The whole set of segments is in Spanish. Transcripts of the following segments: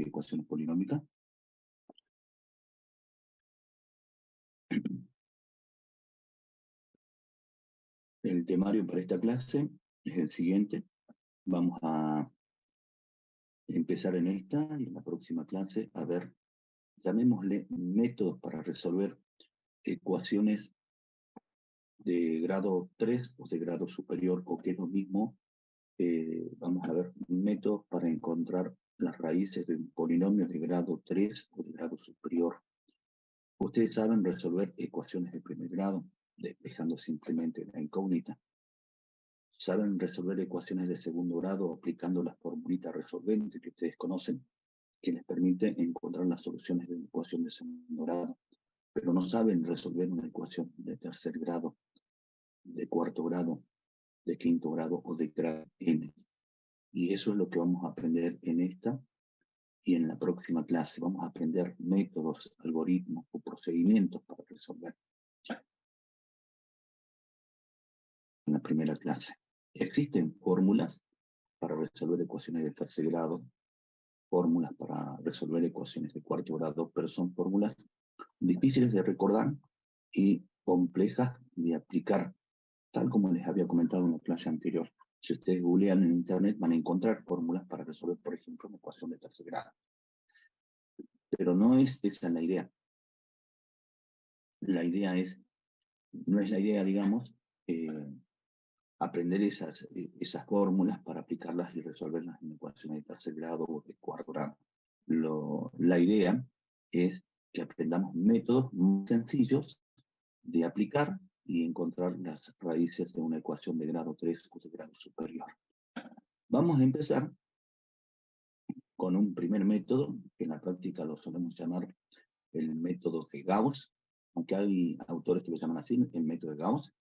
y ecuaciones polinómicas. El temario para esta clase es el siguiente. Vamos a empezar en esta y en la próxima clase a ver, llamémosle métodos para resolver ecuaciones de grado 3 o de grado superior, o que es lo mismo, vamos a ver métodos para encontrar las raíces de un polinomio de grado 3 o de grado superior. Ustedes saben resolver ecuaciones de primer grado, despejando simplemente la incógnita. Saben resolver ecuaciones de segundo grado aplicando la formulita resolvente que ustedes conocen, que les permite encontrar las soluciones de una ecuación de segundo grado, pero no saben resolver una ecuación de tercer grado, de cuarto grado, de quinto grado o de grado n. Y eso es lo que vamos a aprender en esta y en la próxima clase. Vamos a aprender métodos, algoritmos o procedimientos para resolver. En la primera clase. Existen fórmulas para resolver ecuaciones de tercer grado, fórmulas para resolver ecuaciones de cuarto grado, pero son fórmulas difíciles de recordar y complejas de aplicar, tal como les había comentado en la clase anterior. Si ustedes googlean en internet van a encontrar fórmulas para resolver, por ejemplo, una ecuación de tercer grado. Pero no es esa la idea. La idea es, no es la idea, digamos, aprender esas fórmulas para aplicarlas y resolverlas en ecuaciones de tercer grado o de cuarto grado. La idea es que aprendamos métodos muy sencillos de aplicar y encontrar las raíces de una ecuación de grado 3 o de grado superior. Vamos a empezar con un primer método, que en la práctica lo solemos llamar el método de Gauss, aunque hay autores que lo llaman así, el método de Gauss,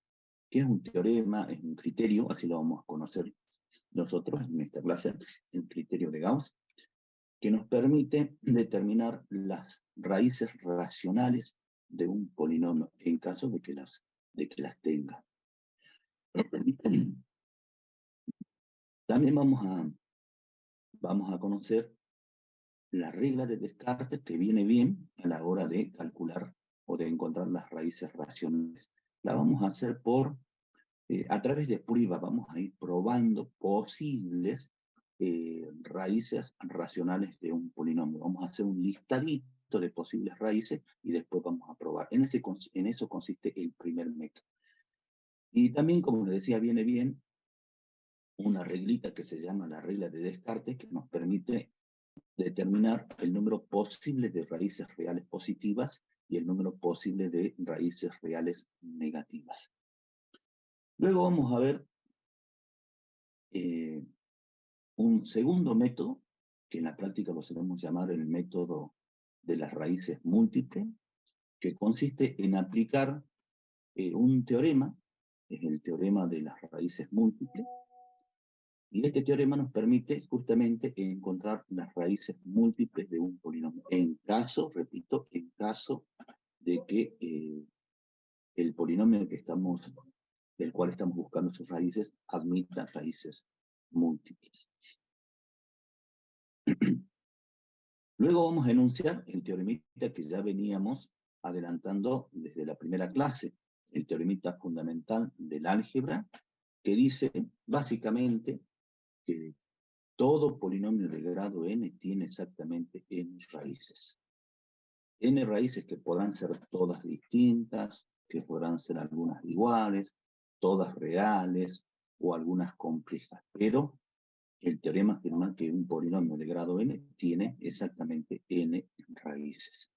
que es un teorema, es un criterio, así lo vamos a conocer nosotros en esta clase, el criterio de Gauss, que nos permite determinar las raíces racionales de un polinomio, en caso de que las tenga. También vamos a conocer la regla de Descartes, que viene bien a la hora de calcular o de encontrar las raíces racionales. La vamos a hacer a través de pruebas, vamos a ir probando posibles raíces racionales de un polinomio. Vamos a hacer un listadito de posibles raíces y después vamos a probar. En eso consiste el primer método. Y también, como les decía, viene bien una reglita que se llama la regla de Descartes, que nos permite determinar el número posible de raíces reales positivas y el número posible de raíces reales negativas. Luego vamos a ver un segundo método, que en la práctica lo solemos llamar el método de las raíces múltiples, que consiste en aplicar un teorema, es el teorema de las raíces múltiples, y este teorema nos permite justamente encontrar las raíces múltiples de un polinomio, en caso, repito, en caso de que el polinomio del cual estamos buscando sus raíces admita raíces múltiples. Luego vamos a enunciar el teoremita que ya veníamos adelantando desde la primera clase, el teoremita fundamental del álgebra, que dice básicamente que todo polinomio de grado n tiene exactamente n raíces. N raíces que podrán ser todas distintas, que podrán ser algunas iguales, todas reales o algunas complejas, pero el teorema afirma que un polinomio de grado n tiene exactamente n raíces.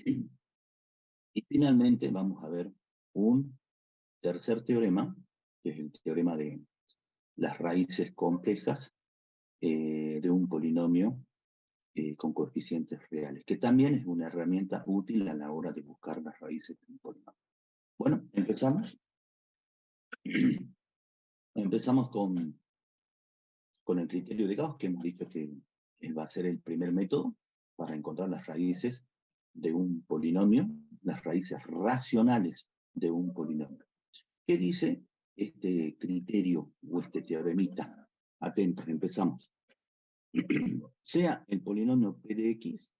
Y finalmente vamos a ver un tercer teorema, que es el teorema de las raíces complejas de un polinomio con coeficientes reales, que también es una herramienta útil a la hora de buscar las raíces de un polinomio. Bueno, empezamos. Empezamos con el criterio de Gauss, que hemos dicho que va a ser el primer método para encontrar las raíces de un polinomio, las raíces racionales de un polinomio. ¿Qué dice este criterio o este teoremita? Atentos, empezamos. sea el polinomio p de x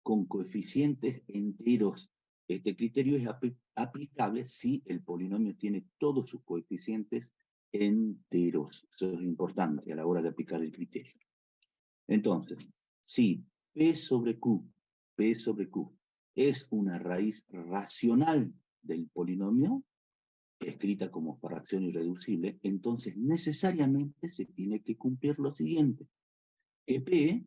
con coeficientes enteros. Este criterio es aplicable si el polinomio tiene todos sus coeficientes enteros. Eso es importante a la hora de aplicar el criterio. Entonces, si P sobre Q es una raíz racional del polinomio, escrita como fracción irreducible, entonces necesariamente se tiene que cumplir lo siguiente, que P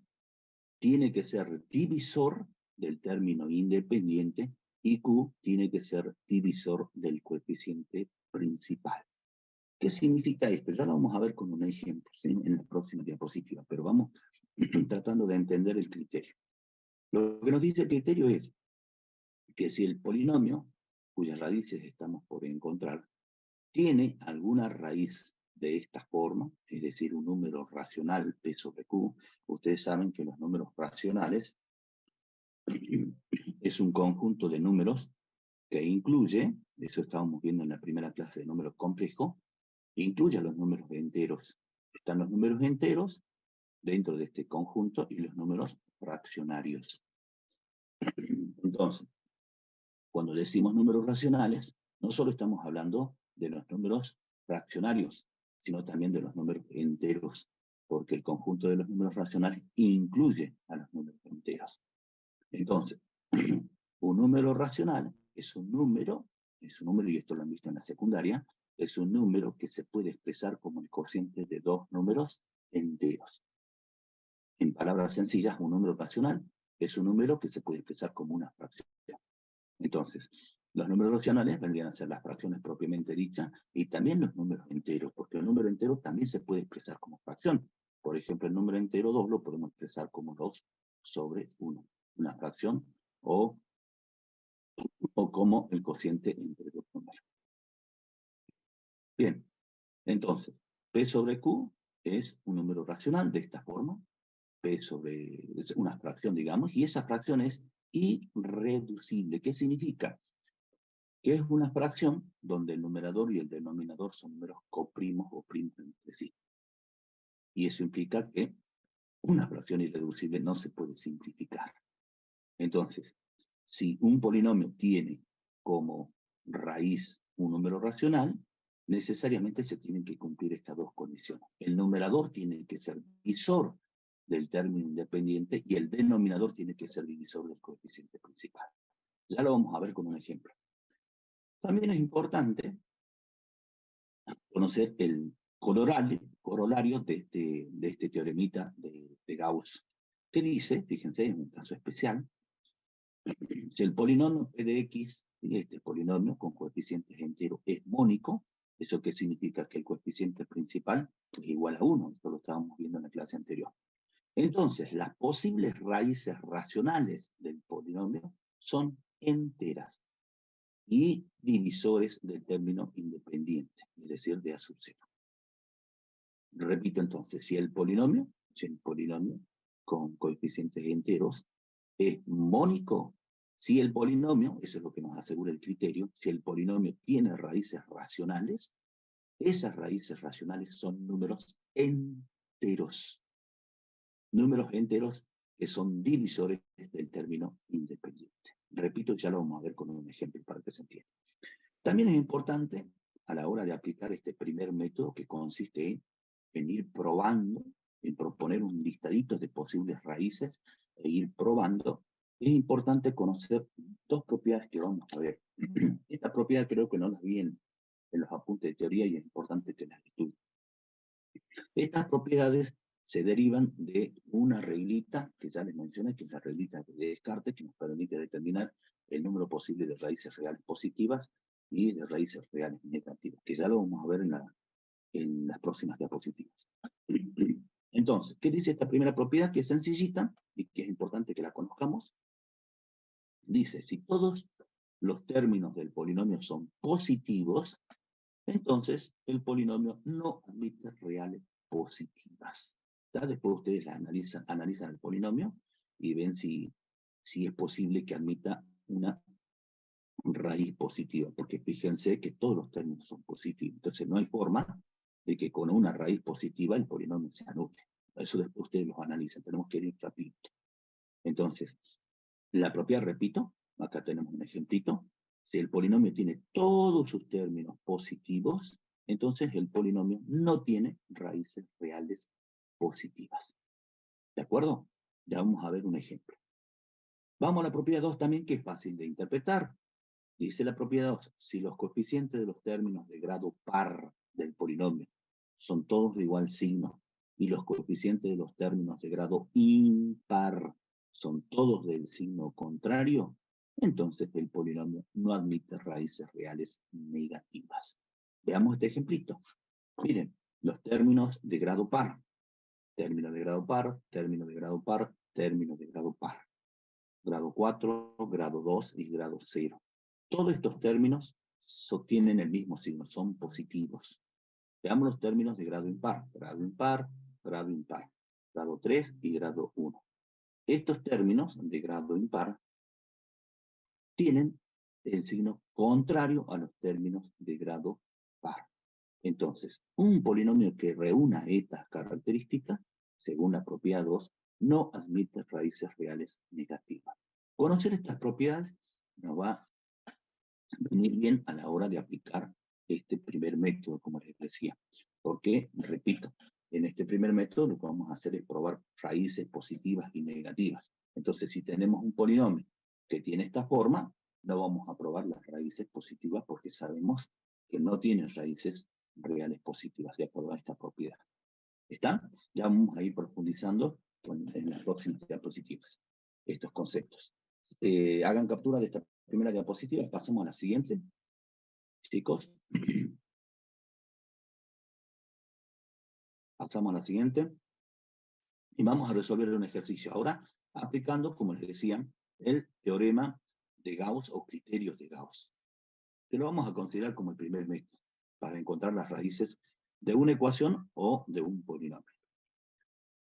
tiene que ser divisor del término independiente y Q tiene que ser divisor del coeficiente principal. ¿Qué significa esto? Ya lo vamos a ver con un ejemplo, ¿sí?, en la próxima diapositiva, pero vamos tratando de entender el criterio. Lo que nos dice el criterio es que si el polinomio, cuyas raíces estamos por encontrar, tiene alguna raíz de esta forma, es decir, un número racional P sobre Q, ustedes saben que los números racionales es un conjunto de números que incluye, eso estábamos viendo en la primera clase de números complejos, incluye a los números enteros. Están los números enteros dentro de este conjunto y los números fraccionarios. Entonces, cuando decimos números racionales, no solo estamos hablando de los números fraccionarios, sino también de los números enteros, porque el conjunto de los números racionales incluye a los números enteros. Entonces, un número racional es un número, y esto lo han visto en la secundaria, es un número que se puede expresar como el cociente de dos números enteros. En palabras sencillas, un número racional es un número que se puede expresar como una fracción. Entonces, los números racionales vendrían a ser las fracciones propiamente dichas y también los números enteros, porque el número entero también se puede expresar como fracción. Por ejemplo, el número entero 2 lo podemos expresar como 2 sobre 1, una fracción, o como el cociente entre dos números. Bien, entonces, P sobre Q es un número racional de esta forma, P sobre una fracción, digamos, y esa fracción es irreducible. ¿Qué significa? Que es una fracción donde el numerador y el denominador son números coprimos o primos entre sí. Y eso implica que una fracción irreducible no se puede simplificar. Entonces, si un polinomio tiene como raíz un número racional, necesariamente se tienen que cumplir estas dos condiciones. El numerador tiene que ser divisor del término independiente y el denominador tiene que ser divisor del coeficiente principal. Ya lo vamos a ver con un ejemplo. También es importante conocer el corolario de este teoremita de Gauss, que dice, fíjense, en un caso especial, si el polinomio p de x, este polinomio con coeficientes enteros, es mónico, ¿eso qué significa? Que el coeficiente principal es igual a 1, esto lo estábamos viendo en la clase anterior. Entonces, las posibles raíces racionales del polinomio son enteras y divisores del término independiente, es decir, de A sub 0. Repito entonces, si el polinomio con coeficientes enteros es mónico, si el polinomio, eso es lo que nos asegura el criterio, si el polinomio tiene raíces racionales, esas raíces racionales son números enteros. Números enteros que son divisores del término independiente. Repito, ya lo vamos a ver con un ejemplo para que se entienda. También es importante, a la hora de aplicar este primer método, que consiste en ir probando, en proponer un listadito de posibles raíces e ir probando, es importante conocer dos propiedades que vamos a ver. Esta propiedad creo que no las vi en los apuntes de teoría y es importante que las estudien. Estas propiedades se derivan de una reglita que ya les mencioné, que es la reglita de Descartes, que nos permite determinar el número posible de raíces reales positivas y de raíces reales negativas, que ya lo vamos a ver en las próximas diapositivas. Entonces, ¿qué dice esta primera propiedad? Que es sencillita y que es importante que la conozcamos. Dice, si todos los términos del polinomio son positivos, entonces el polinomio no admite reales positivas. ¿Ya? Después ustedes analizan el polinomio y ven si es posible que admita una raíz positiva, porque fíjense que todos los términos son positivos. Entonces no hay forma de que con una raíz positiva el polinomio se anule. Eso después ustedes los analizan, tenemos que ir rapidito. Entonces, la propiedad, repito, acá tenemos un ejemplito. Si el polinomio tiene todos sus términos positivos, entonces el polinomio no tiene raíces reales positivas. ¿De acuerdo? Ya vamos a ver un ejemplo. Vamos a la propiedad 2 también, que es fácil de interpretar. Dice la propiedad 2, si los coeficientes de los términos de grado par del polinomio son todos de igual signo, y los coeficientes de los términos de grado impar son todos del signo contrario, entonces el polinomio no admite raíces reales negativas. Veamos este ejemplito. Miren, los términos de grado par. Término de grado par, término de grado par, término de grado par. Grado 4, grado 2 y grado 0. Todos estos términos tienen el mismo signo, son positivos. Veamos los términos de grado impar, grado impar, grado impar, grado 3 y grado 1. Estos términos de grado impar tienen el signo contrario a los términos de grado par. Entonces, un polinomio que reúna estas características, según la propiedad 2, no admite raíces reales negativas. Conocer estas propiedades nos va a venir bien a la hora de aplicar este primer método, como les decía. Porque, repito, en este primer método lo que vamos a hacer es probar raíces positivas y negativas. Entonces, si tenemos un polinomio que tiene esta forma, no vamos a probar las raíces positivas porque sabemos que no tienen raíces reales positivas de acuerdo a esta propiedad. ¿Está? Ya vamos a ir profundizando en las próximas diapositivas estos conceptos. Hagan captura de esta primera diapositiva, pasamos a la siguiente. Chicos, pasamos a la siguiente y vamos a resolver un ejercicio ahora aplicando, como les decía, el teorema de Gauss o criterios de Gauss, que lo vamos a considerar como el primer método para encontrar las raíces de una ecuación o de un polinomio.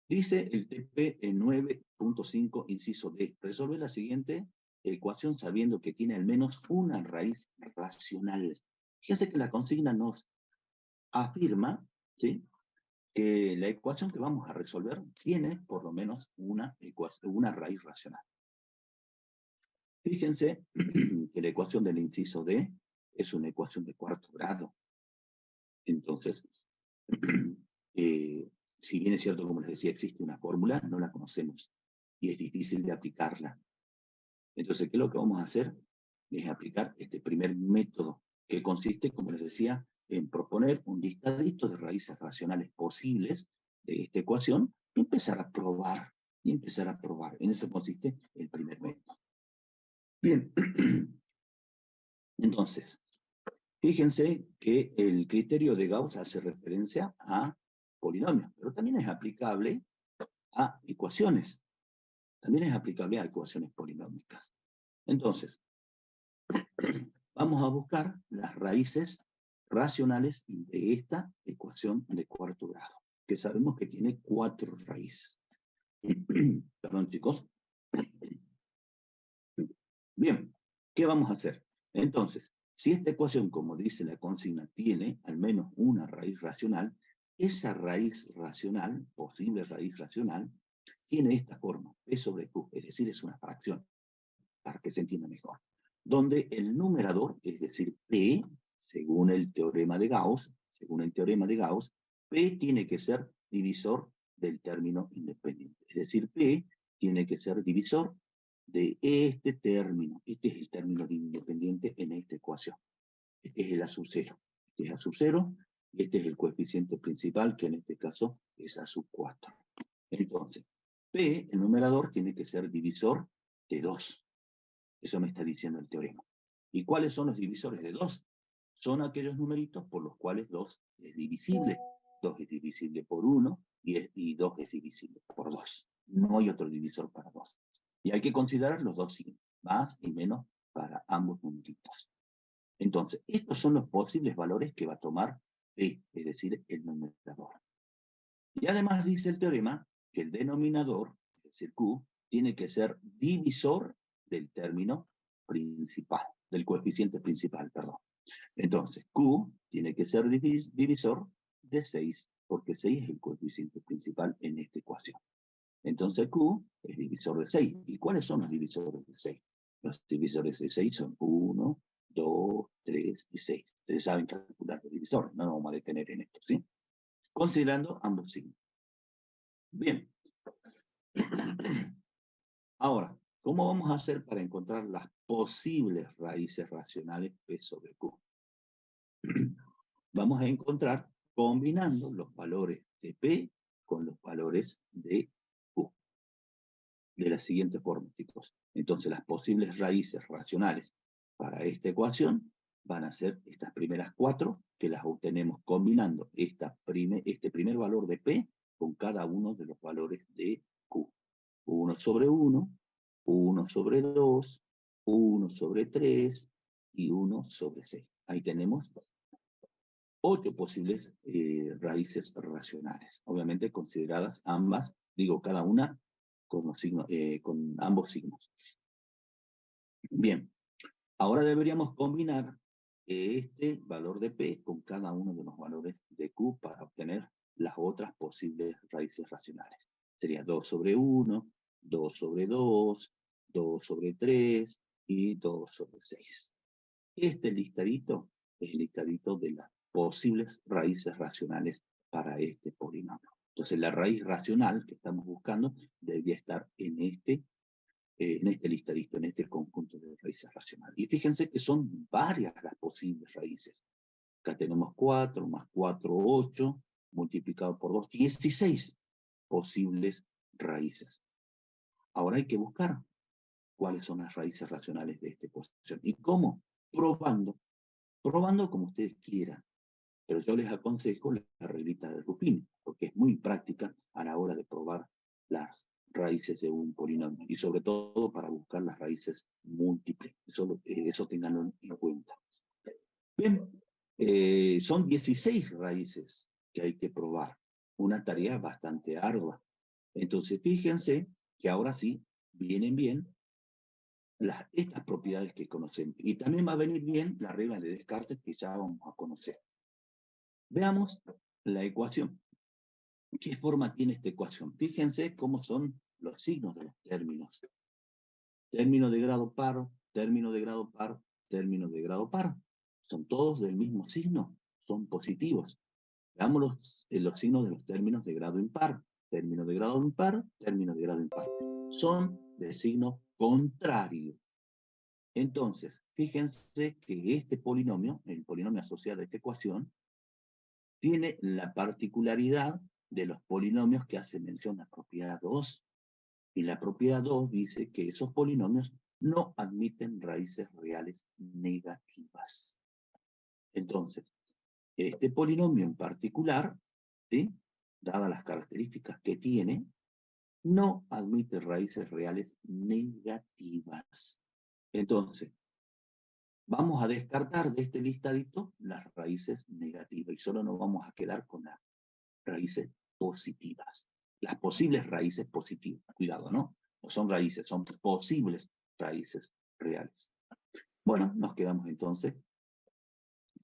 Dice el TP en 9.5, inciso D, resolve la siguiente ecuación sabiendo que tiene al menos una raíz racional. Fíjense que la consigna nos afirma, ¿sí?, que la ecuación que vamos a resolver tiene por lo menos una raíz racional. Fíjense que la ecuación del inciso D es una ecuación de cuarto grado. Entonces, si bien es cierto, como les decía, existe una fórmula, no la conocemos y es difícil de aplicarla. Entonces, ¿qué es lo que vamos a hacer? Es aplicar este primer método, que consiste, como les decía, en proponer un listadito de raíces racionales posibles de esta ecuación y empezar a probar, En eso consiste el primer método. Bien, entonces, fíjense que el criterio de Gauss hace referencia a polinomios, pero también es aplicable a ecuaciones. También es aplicable a ecuaciones polinómicas. Entonces, vamos a buscar las raíces racionales de esta ecuación de cuarto grado, que sabemos que tiene 4 raíces. Perdón, chicos. Bien, ¿qué vamos a hacer? Entonces, si esta ecuación, como dice la consigna, tiene al menos una raíz racional, esa raíz racional, posible raíz racional, tiene esta forma, P sobre Q, es decir, es una fracción, para que se entienda mejor, donde el numerador, es decir, P, según el teorema de Gauss, P tiene que ser divisor del término independiente, es decir, P tiene que ser divisor de este término. Este es el término independiente en esta ecuación. Este es el A sub 0. Este es A sub 0 y este es el coeficiente principal, que en este caso es A sub 4. Entonces, P, el numerador, tiene que ser divisor de 2. Eso me está diciendo el teorema. ¿Y cuáles son los divisores de 2? Son aquellos numeritos por los cuales 2 es divisible. 2 es divisible por 1 y 2 es divisible por 2. No hay otro divisor para 2. Y hay que considerar los dos signos, más y menos para ambos numeritos. Entonces, estos son los posibles valores que va a tomar P, es decir, el numerador. Y además dice el teorema que el denominador, es decir, Q, tiene que ser divisor del término principal, del coeficiente principal, perdón. Entonces, Q tiene que ser divisor de 6 porque 6 es el coeficiente principal en esta ecuación. Entonces Q es divisor de 6. ¿Y cuáles son los divisores de 6? Los divisores de 6 son 1, 2, 3 y 6. Ustedes saben calcular los divisores, no nos vamos a detener en esto, ¿sí? Considerando ambos signos. Bien. Ahora, ¿cómo vamos a hacer para encontrar las posibles raíces racionales P sobre Q? Vamos a encontrar combinando los valores de P con los valores de Q. De la siguiente forma, chicos. Entonces, las posibles raíces racionales para esta ecuación van a ser estas primeras 4, que las obtenemos combinando este primer valor de P con cada uno de los valores de Q. 1 sobre 1, 1 sobre 2, 1 sobre 3 y 1 sobre 6. Ahí tenemos 8 posibles raíces racionales, obviamente consideradas ambas, digo cada una con, con ambos signos. Bien, ahora deberíamos combinar este valor de P con cada uno de los valores de Q para obtener las otras posibles raíces racionales. Sería 2 sobre 1, 2 sobre 2, 2 sobre 3 y 2 sobre 6. Este listadito es el listadito de las posibles raíces racionales para este polinomio. Entonces la raíz racional que estamos buscando debería estar en este listadito, en este conjunto de raíces racionales. Y fíjense que son varias las posibles raíces. Acá tenemos 4 más 4, 8, multiplicado por 2, 16 posibles raíces. Ahora hay que buscar cuáles son las raíces racionales de esta ecuación. ¿Y cómo? Probando como ustedes quieran. Pero yo les aconsejo la reglita de Ruffini, porque es muy práctica a la hora de probar las raíces de un polinomio, y sobre todo para buscar las raíces múltiples. Eso tenganlo en cuenta. Bien, son 16 raíces que hay que probar. Una tarea bastante ardua. Entonces, fíjense que ahora sí vienen bien estas propiedades que conocemos. Y también va a venir bien la regla de Descartes que ya vamos a conocer. Veamos la ecuación. ¿Qué forma tiene esta ecuación? Fíjense cómo son los signos de los términos. Término de grado par, término de grado par, término de grado par. Son todos del mismo signo, son positivos. Veamos los signos de los términos de grado impar. Término de grado impar, término de grado impar. Son de signo contrario. Entonces, fíjense que este polinomio, el polinomio asociado a esta ecuación, tiene la particularidad de los polinomios que hace mención a la propiedad 2. Y la propiedad 2 dice que esos polinomios no admiten raíces reales negativas. Entonces, este polinomio en particular, ¿sí?, dadas las características que tiene, no admite raíces reales negativas. Entonces, vamos a descartar de este listadito las raíces negativas y solo nos vamos a quedar con las raíces positivas. Las posibles raíces positivas. Cuidado, ¿no? No son raíces, son posibles raíces reales. Bueno, nos quedamos entonces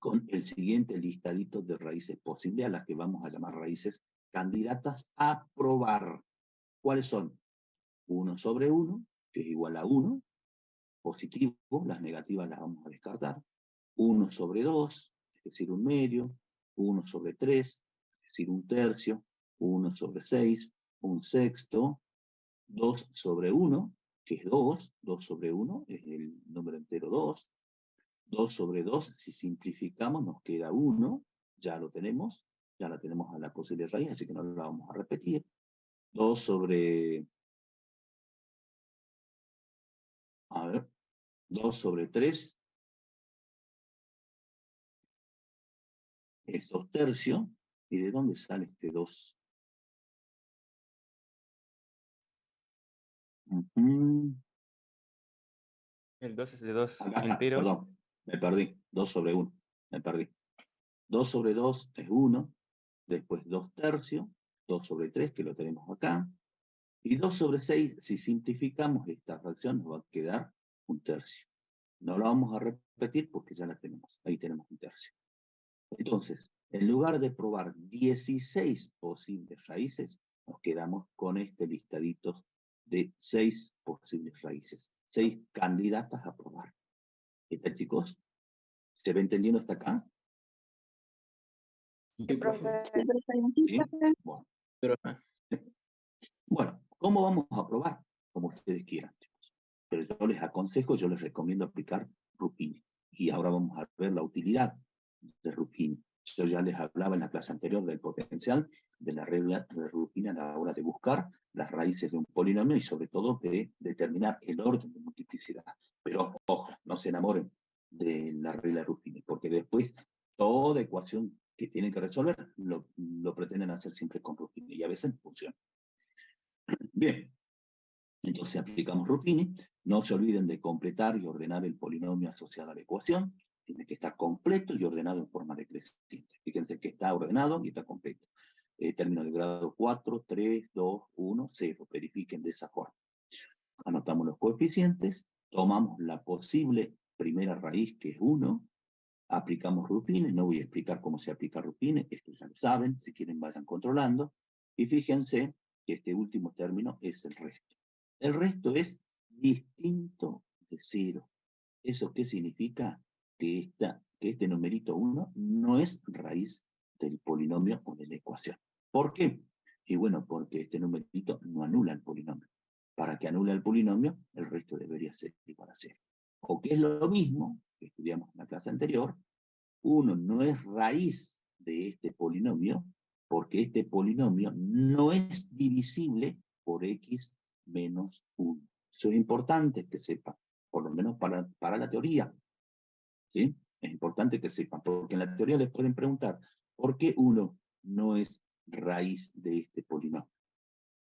con el siguiente listadito de raíces posibles, a las que vamos a llamar raíces candidatas a probar. ¿Cuáles son? 1 sobre 1, que es igual a 1, positivo, las negativas las vamos a descartar. 1 sobre 2, es decir, un medio. 1 sobre 3, es decir, un tercio. 1 sobre 6, un sexto. 2 sobre 1, que es 2. 2 sobre 1 es el número entero 2. 2 sobre 2, si simplificamos, nos queda 1. Ya lo tenemos. Ya la tenemos a la posible raíz, así que no la vamos a repetir. 2 sobre... A ver. 2 sobre 3 es 2 tercios. ¿Y de dónde sale este 2? El 2 es de 2 Acá está, enteros. perdón, me perdí. 2 sobre 1, me perdí. 2 sobre 2 es 1, después 2 tercios, 2 sobre 3, que lo tenemos acá, y 2 sobre 6, si simplificamos esta fracción, nos va a quedar un tercio. No la vamos a repetir porque ya la tenemos, ahí tenemos un tercio. Entonces, En lugar de probar 16 posibles raíces, nos quedamos con este listadito de 6 posibles raíces, 6 candidatas a probar. ¿Qué tal, chicos? ¿Se va entendiendo hasta acá? Sí, profe. ¿Sí? Bueno. Bueno, ¿cómo vamos a probar? Como ustedes quieran, chicos. Pero yo les aconsejo, yo les recomiendo aplicar Rupini. Y ahora vamos a ver la utilidad de Rupini. Yo ya les hablaba en la clase anterior del potencial de la regla de Rupini a la hora de buscar las raíces de un polinomio y sobre todo de determinar el orden de multiplicidad. Pero ojo, no se enamoren de la regla de Rupini, porque después toda ecuación que tienen que resolver lo pretenden hacer siempre con Rupini y a veces funciona. Bien, entonces aplicamos Rupini. No se olviden de completar y ordenar el polinomio asociado a la ecuación. Tiene que estar completo y ordenado en forma decreciente. Fíjense que está ordenado y está completo. Término de grado 4, 3, 2, 1, 0. Verifiquen de esa forma. Anotamos los coeficientes, tomamos la posible primera raíz, que es 1, aplicamos Rupini. No voy a explicar cómo se aplica Rupini, esto ya lo saben, si quieren vayan controlando. Y fíjense que este último término es el resto. El resto es distinto de 0. ¿Eso qué significa? Que este numerito 1 no es raíz del polinomio o de la ecuación. ¿Por qué? Y bueno, porque este numerito no anula el polinomio. Para que anule el polinomio, el resto debería ser igual a 0. O que es lo mismo que estudiamos en la clase anterior, 1 no es raíz de este polinomio, porque este polinomio no es divisible por x menos 1. Eso es importante que sepan, por lo menos para la teoría. ¿Sí? Es importante que sepan, porque en la teoría les pueden preguntar, ¿por qué 1 no es raíz de este polinomio?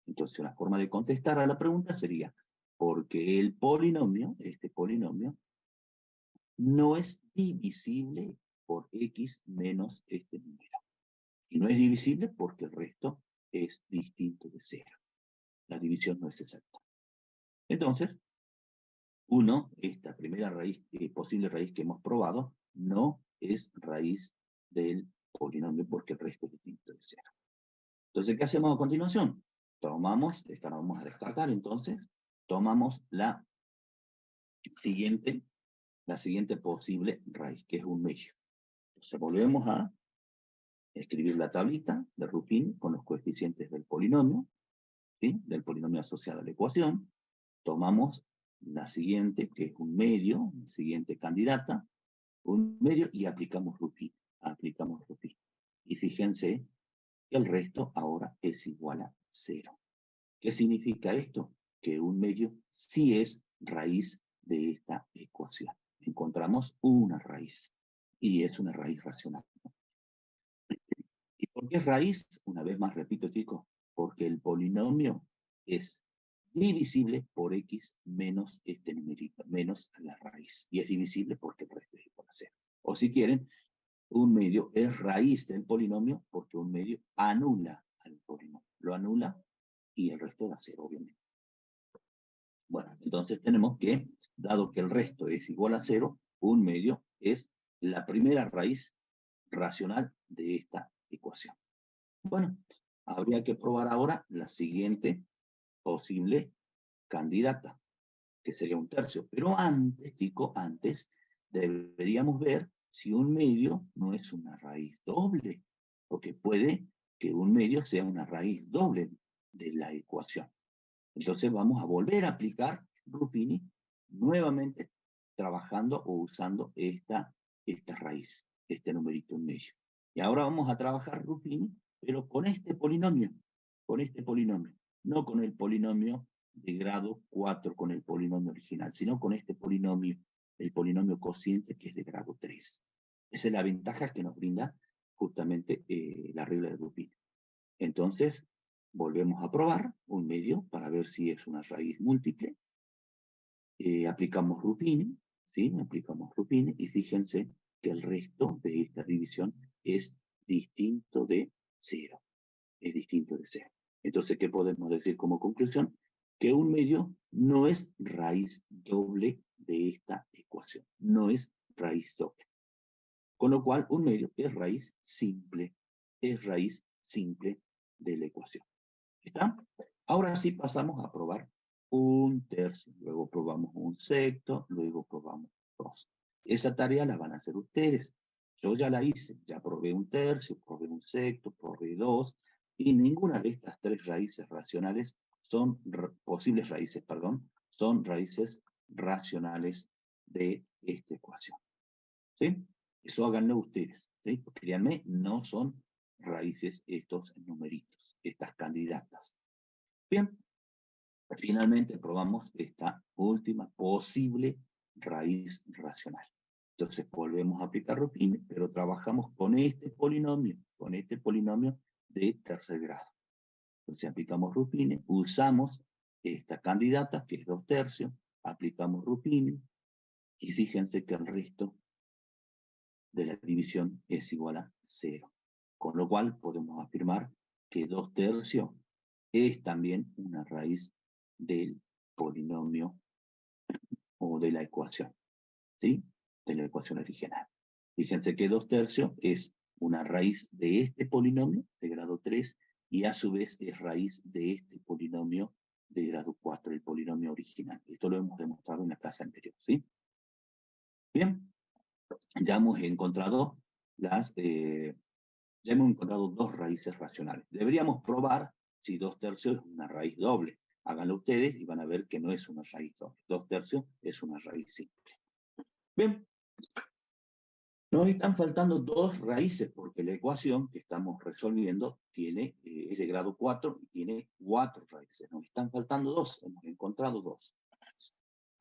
Entonces, una forma de contestar a la pregunta sería, porque el polinomio, este polinomio, no es divisible por x menos este número. Y no es divisible porque el resto es distinto de 0. La división no es exacta. Entonces, 1, esta primera raíz, posible raíz que hemos probado, no es raíz del polinomio porque el resto es distinto de 0. Entonces, ¿qué hacemos a continuación? Tomamos, esta la vamos a descartar entonces, tomamos la siguiente posible raíz, que es un medio. Entonces, volvemos a escribir la tablita de Rupini con los coeficientes del polinomio, ¿sí? Del polinomio asociado a la ecuación. Tomamos la siguiente, que es un medio, la siguiente candidata, un medio, y aplicamos Rupini. Aplicamos Rupini. Y fíjense que el resto ahora es igual a 0. ¿Qué significa esto? Que un medio sí es raíz de esta ecuación. Encontramos una raíz, y es una raíz racional. ¿Y por qué es raíz? Una vez más repito, chicos, porque el polinomio es divisible por x menos este numerito, menos la raíz. Y es divisible porque el resto es igual a 0. O si quieren, un medio es raíz del polinomio porque un medio anula al polinomio. Lo anula y el resto da 0, obviamente. Bueno, entonces tenemos que, dado que el resto es igual a 0, un medio es la primera raíz racional de esta ecuación. Bueno, habría que probar ahora la siguiente posible candidata, que sería un tercio. Pero antes, chicos, antes deberíamos ver si un medio no es una raíz doble, porque puede que un medio sea una raíz doble de la ecuación. Entonces vamos a volver a aplicar Rupini nuevamente trabajando o usando esta raíz, este numerito en medio. Y ahora vamos a trabajar Rupini, pero con este polinomio, no con el polinomio de grado 4, con el polinomio original, sino con este polinomio, el polinomio cociente, que es de grado 3. Esa es la ventaja que nos brinda justamente la regla de Rupini. Entonces, volvemos a probar un medio para ver si es una raíz múltiple. Aplicamos Rupini, ¿sí? Aplicamos Rupini y fíjense que el resto de esta división es distinto de 0. Es distinto de 0. Entonces, ¿qué podemos decir como conclusión? Que un medio no es raíz doble de esta ecuación. No es raíz doble. Con lo cual, un medio es raíz simple de la ecuación. ¿Está? Ahora sí pasamos a probar un tercio, luego probamos un sexto, luego probamos dos. Esa tarea la van a hacer ustedes. Yo ya la hice, ya probé un tercio, probé un sexto, probé dos, y ninguna de estas tres raíces racionales son, posibles raíces, perdón, son raíces racionales de esta ecuación. ¿Sí? Eso háganlo ustedes, ¿sí? Porque créanme, no son raíces estos numeritos, estas candidatas. Bien, finalmente probamos esta última posible raíz racional. Entonces volvemos a aplicar Rupin, pero trabajamos con este polinomio de tercer grado. Entonces aplicamos Rupin, usamos esta candidata, que es 2 tercios, aplicamos Rupin, y fíjense que el resto de la división es igual a 0. Con lo cual podemos afirmar que 2 tercios es también una raíz del polinomio o de la ecuación, ¿sí? De la ecuación original. Fíjense que 2 tercios es una raíz de este polinomio de grado 3 y a su vez es raíz de este polinomio de grado 4, el polinomio original. Esto lo hemos demostrado en la clase anterior, ¿sí? Bien, ya hemos encontrado dos raíces racionales. Deberíamos probar si 2 tercios es una raíz doble. Háganlo ustedes y van a ver que no es una raíz doble. 2 tercios es una raíz simple. Bien. Nos están faltando dos raíces porque la ecuación que estamos resolviendo es de grado 4 y tiene 4 raíces. Nos están faltando dos. Hemos encontrado dos.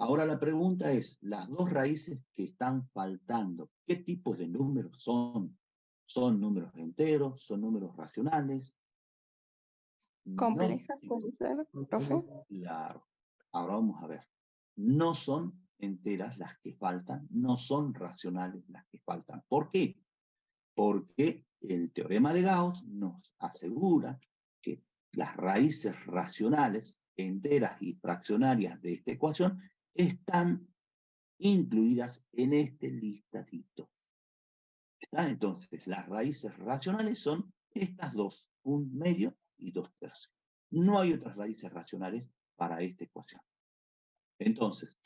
Ahora la pregunta es, las dos raíces que están faltando, ¿qué tipos de números son? ¿Son números enteros? ¿Son números racionales? Complejas, No, puede ser, profe. claro. Ahora vamos a ver. No son enteras las que faltan, no son racionales las que faltan. ¿Por qué? Porque el teorema de Gauss nos asegura que las raíces racionales, enteras y fraccionarias de esta ecuación están incluidas en este listadito. ¿Está? Entonces, las raíces racionales son estas dos, 1/2 y 2 tercios. No hay otras raíces racionales para esta ecuación. Entonces,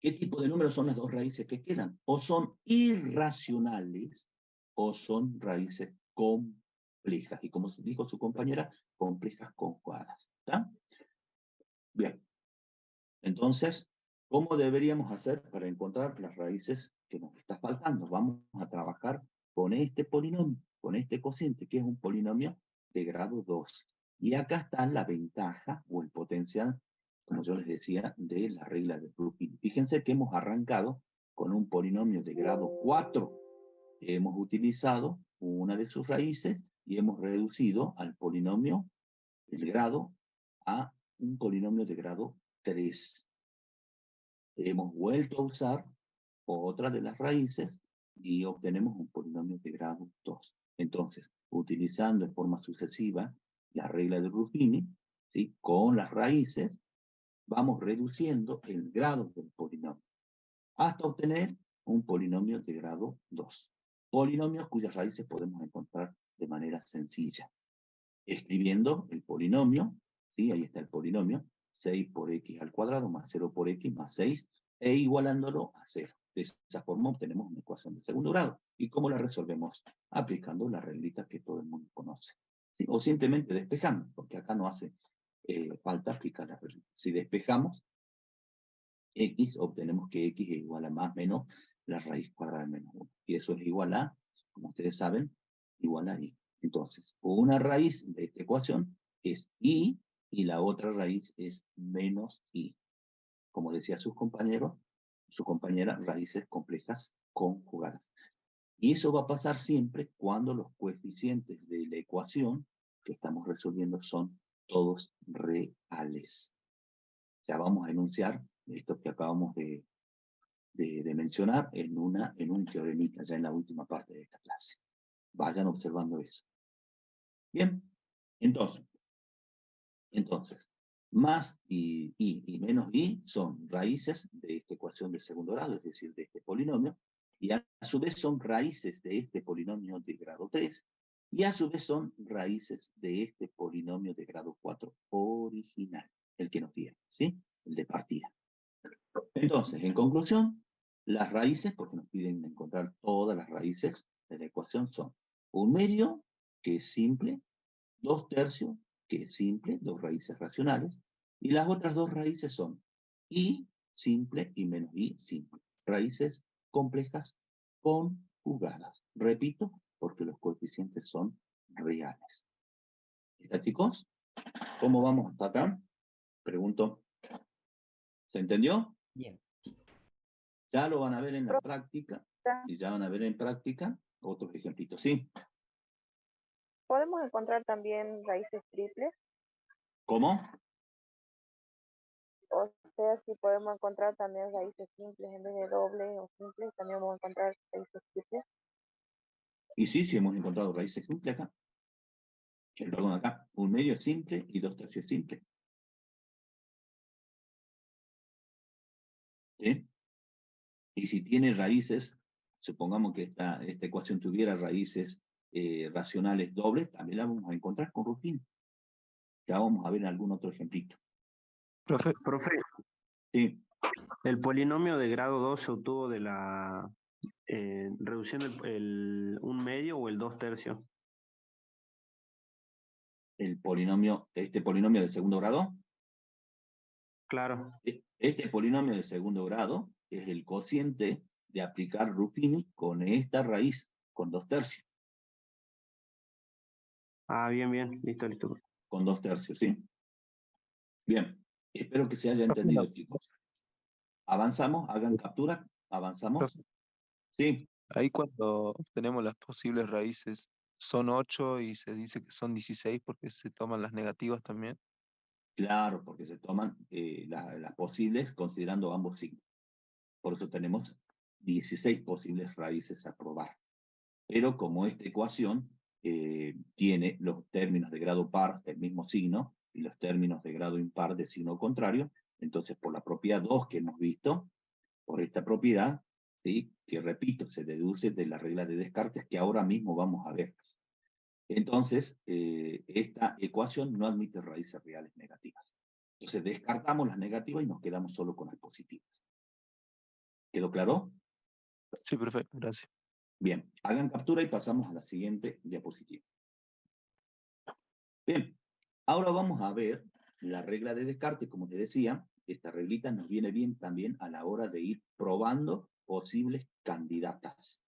¿qué tipo de números son las dos raíces que quedan? O son irracionales o son raíces complejas. Y como dijo su compañera, complejas conjugadas. ¿Está? Bien. Entonces, ¿cómo deberíamos hacer para encontrar las raíces que nos está faltando? Vamos a trabajar con este polinomio, con este cociente, que es un polinomio de grado 2. Y acá está la ventaja o el potencial, como yo les decía, de la regla de Rupin. Fíjense que hemos arrancado con un polinomio de grado 4. Hemos utilizado una de sus raíces y hemos reducido al polinomio del grado a un polinomio de grado 3. Hemos vuelto a usar otra de las raíces y obtenemos un polinomio de grado 2. Entonces, utilizando en forma sucesiva la regla de Ruffini, ¿sí? Con las raíces, vamos reduciendo el grado del polinomio hasta obtener un polinomio de grado 2. Polinomios cuyas raíces podemos encontrar de manera sencilla. Escribiendo el polinomio, ¿sí? Ahí está el polinomio, 6 por x al cuadrado más 0 por x más 6, e igualándolo a 0. De esa forma obtenemos una ecuación de segundo grado. ¿Y cómo la resolvemos? Aplicando la reglita que todo el mundo conoce. ¿Sí? O simplemente despejando, porque acá no hace falta aplicar la regla. Si despejamos x, obtenemos que x es igual a más menos la raíz cuadrada de menos 1. Y eso es igual a, como ustedes saben, igual a y. Entonces, una raíz de esta ecuación es y la otra raíz es menos y. Como decía su compañera, raíces complejas conjugadas. Y eso va a pasar siempre cuando los coeficientes de la ecuación que estamos resolviendo son todos reales. Ya vamos a enunciar esto que acabamos de mencionar en un teoremita, ya en la última parte de esta clase. Vayan observando eso. Bien, entonces, más y menos y son raíces de esta ecuación de segundo grado, es decir, de este polinomio, Y a su vez son raíces de este polinomio de grado 3, y a su vez son raíces de este polinomio de grado 4 original, el que nos dieron, ¿sí? El de partida. Entonces, en conclusión, las raíces, porque nos piden encontrar todas las raíces de la ecuación, son 1/2, que es simple, 2/3, que es simple, dos raíces racionales, y las otras dos raíces son i simple y menos i simple. Raíces complejas conjugadas. Repito, porque los coeficientes son reales. ¿Está, chicos? ¿Cómo vamos hasta acá? Pregunto. ¿Se entendió? Bien. Ya lo van a ver en la práctica, y ya van a ver en práctica otros ejemplitos, ¿sí? ¿Podemos encontrar también raíces triples? ¿Cómo? O sea, si podemos encontrar también raíces simples en vez de doble o simples, también vamos a encontrar raíces triples. Y sí hemos encontrado raíces simples acá. Perdón, acá, 1/2 es simple y 2/3 es simple. ¿Sí? Y si tiene raíces, supongamos que esta ecuación tuviera raíces racionales dobles, también la vamos a encontrar con Ruffini. Ya vamos a ver en algún otro ejemplito. Profe, Sí, el polinomio de grado 2 se obtuvo de la reducción del 1/2 o el 2/3. este polinomio del segundo grado. Claro. Este polinomio de segundo grado es el cociente de aplicar Ruffini con esta raíz, con 2/3. Ah, bien, listo. Con 2/3, ¿sí? Bien, espero que se haya Profe, entendido, chicos. Avanzamos, hagan captura, avanzamos. profe, Sí, ahí cuando tenemos las posibles raíces, son 8 y se dice que son 16 porque se toman las negativas también. claro, porque se toman las posibles considerando ambos signos. Por eso tenemos 16 posibles raíces a probar. Pero como esta ecuación tiene los términos de grado par del mismo signo y los términos de grado impar de signo contrario, entonces por la propiedad 2 que hemos visto, por esta propiedad, ¿sí? Que repito, se deduce de la regla de Descartes que ahora mismo vamos a ver. Entonces, esta ecuación no admite raíces reales negativas. Entonces descartamos las negativas y nos quedamos solo con las positivas. ¿Quedó claro? Sí, perfecto, gracias. Bien, hagan captura y pasamos a la siguiente diapositiva. Bien, ahora vamos a ver la regla de Descartes, como te decía. Esta reglita nos viene bien también a la hora de ir probando posibles candidatas.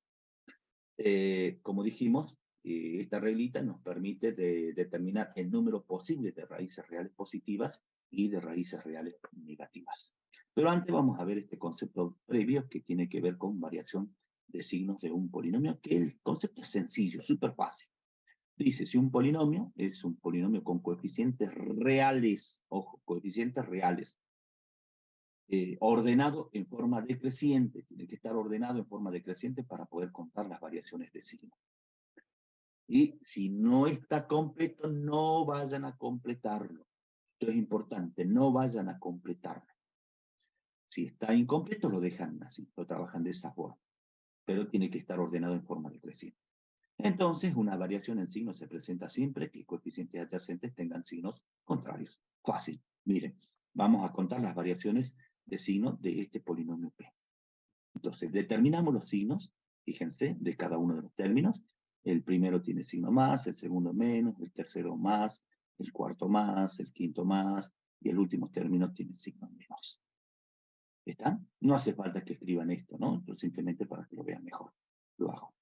Como dijimos, esta reglita nos permite determinar el número posible de raíces reales positivas y de raíces reales negativas. Pero antes vamos a ver este concepto previo que tiene que ver con variación de signos de un polinomio, que el concepto es sencillo, súper fácil. Dice, si un polinomio es un polinomio con coeficientes reales, ojo, coeficientes reales, ordenado en forma decreciente, tiene que estar ordenado en forma decreciente para poder contar las variaciones de signo. Y si no está completo, no vayan a completarlo. Esto es importante, no vayan a completarlo. Si está incompleto, lo dejan así, lo trabajan de esa forma. Pero tiene que estar ordenado en forma decreciente. Entonces, una variación en signo se presenta siempre que coeficientes adyacentes tengan signos contrarios. Fácil. Miren, vamos a contar las variaciones de signo de este polinomio P. Entonces, determinamos los signos, fíjense, de cada uno de los términos. El primero tiene signo más, el segundo menos, el tercero más, el cuarto más, el quinto más, y el último término tiene signo menos. ¿Está? No hace falta que escriban esto, ¿no? Yo simplemente para que lo vean mejor. Lo hago.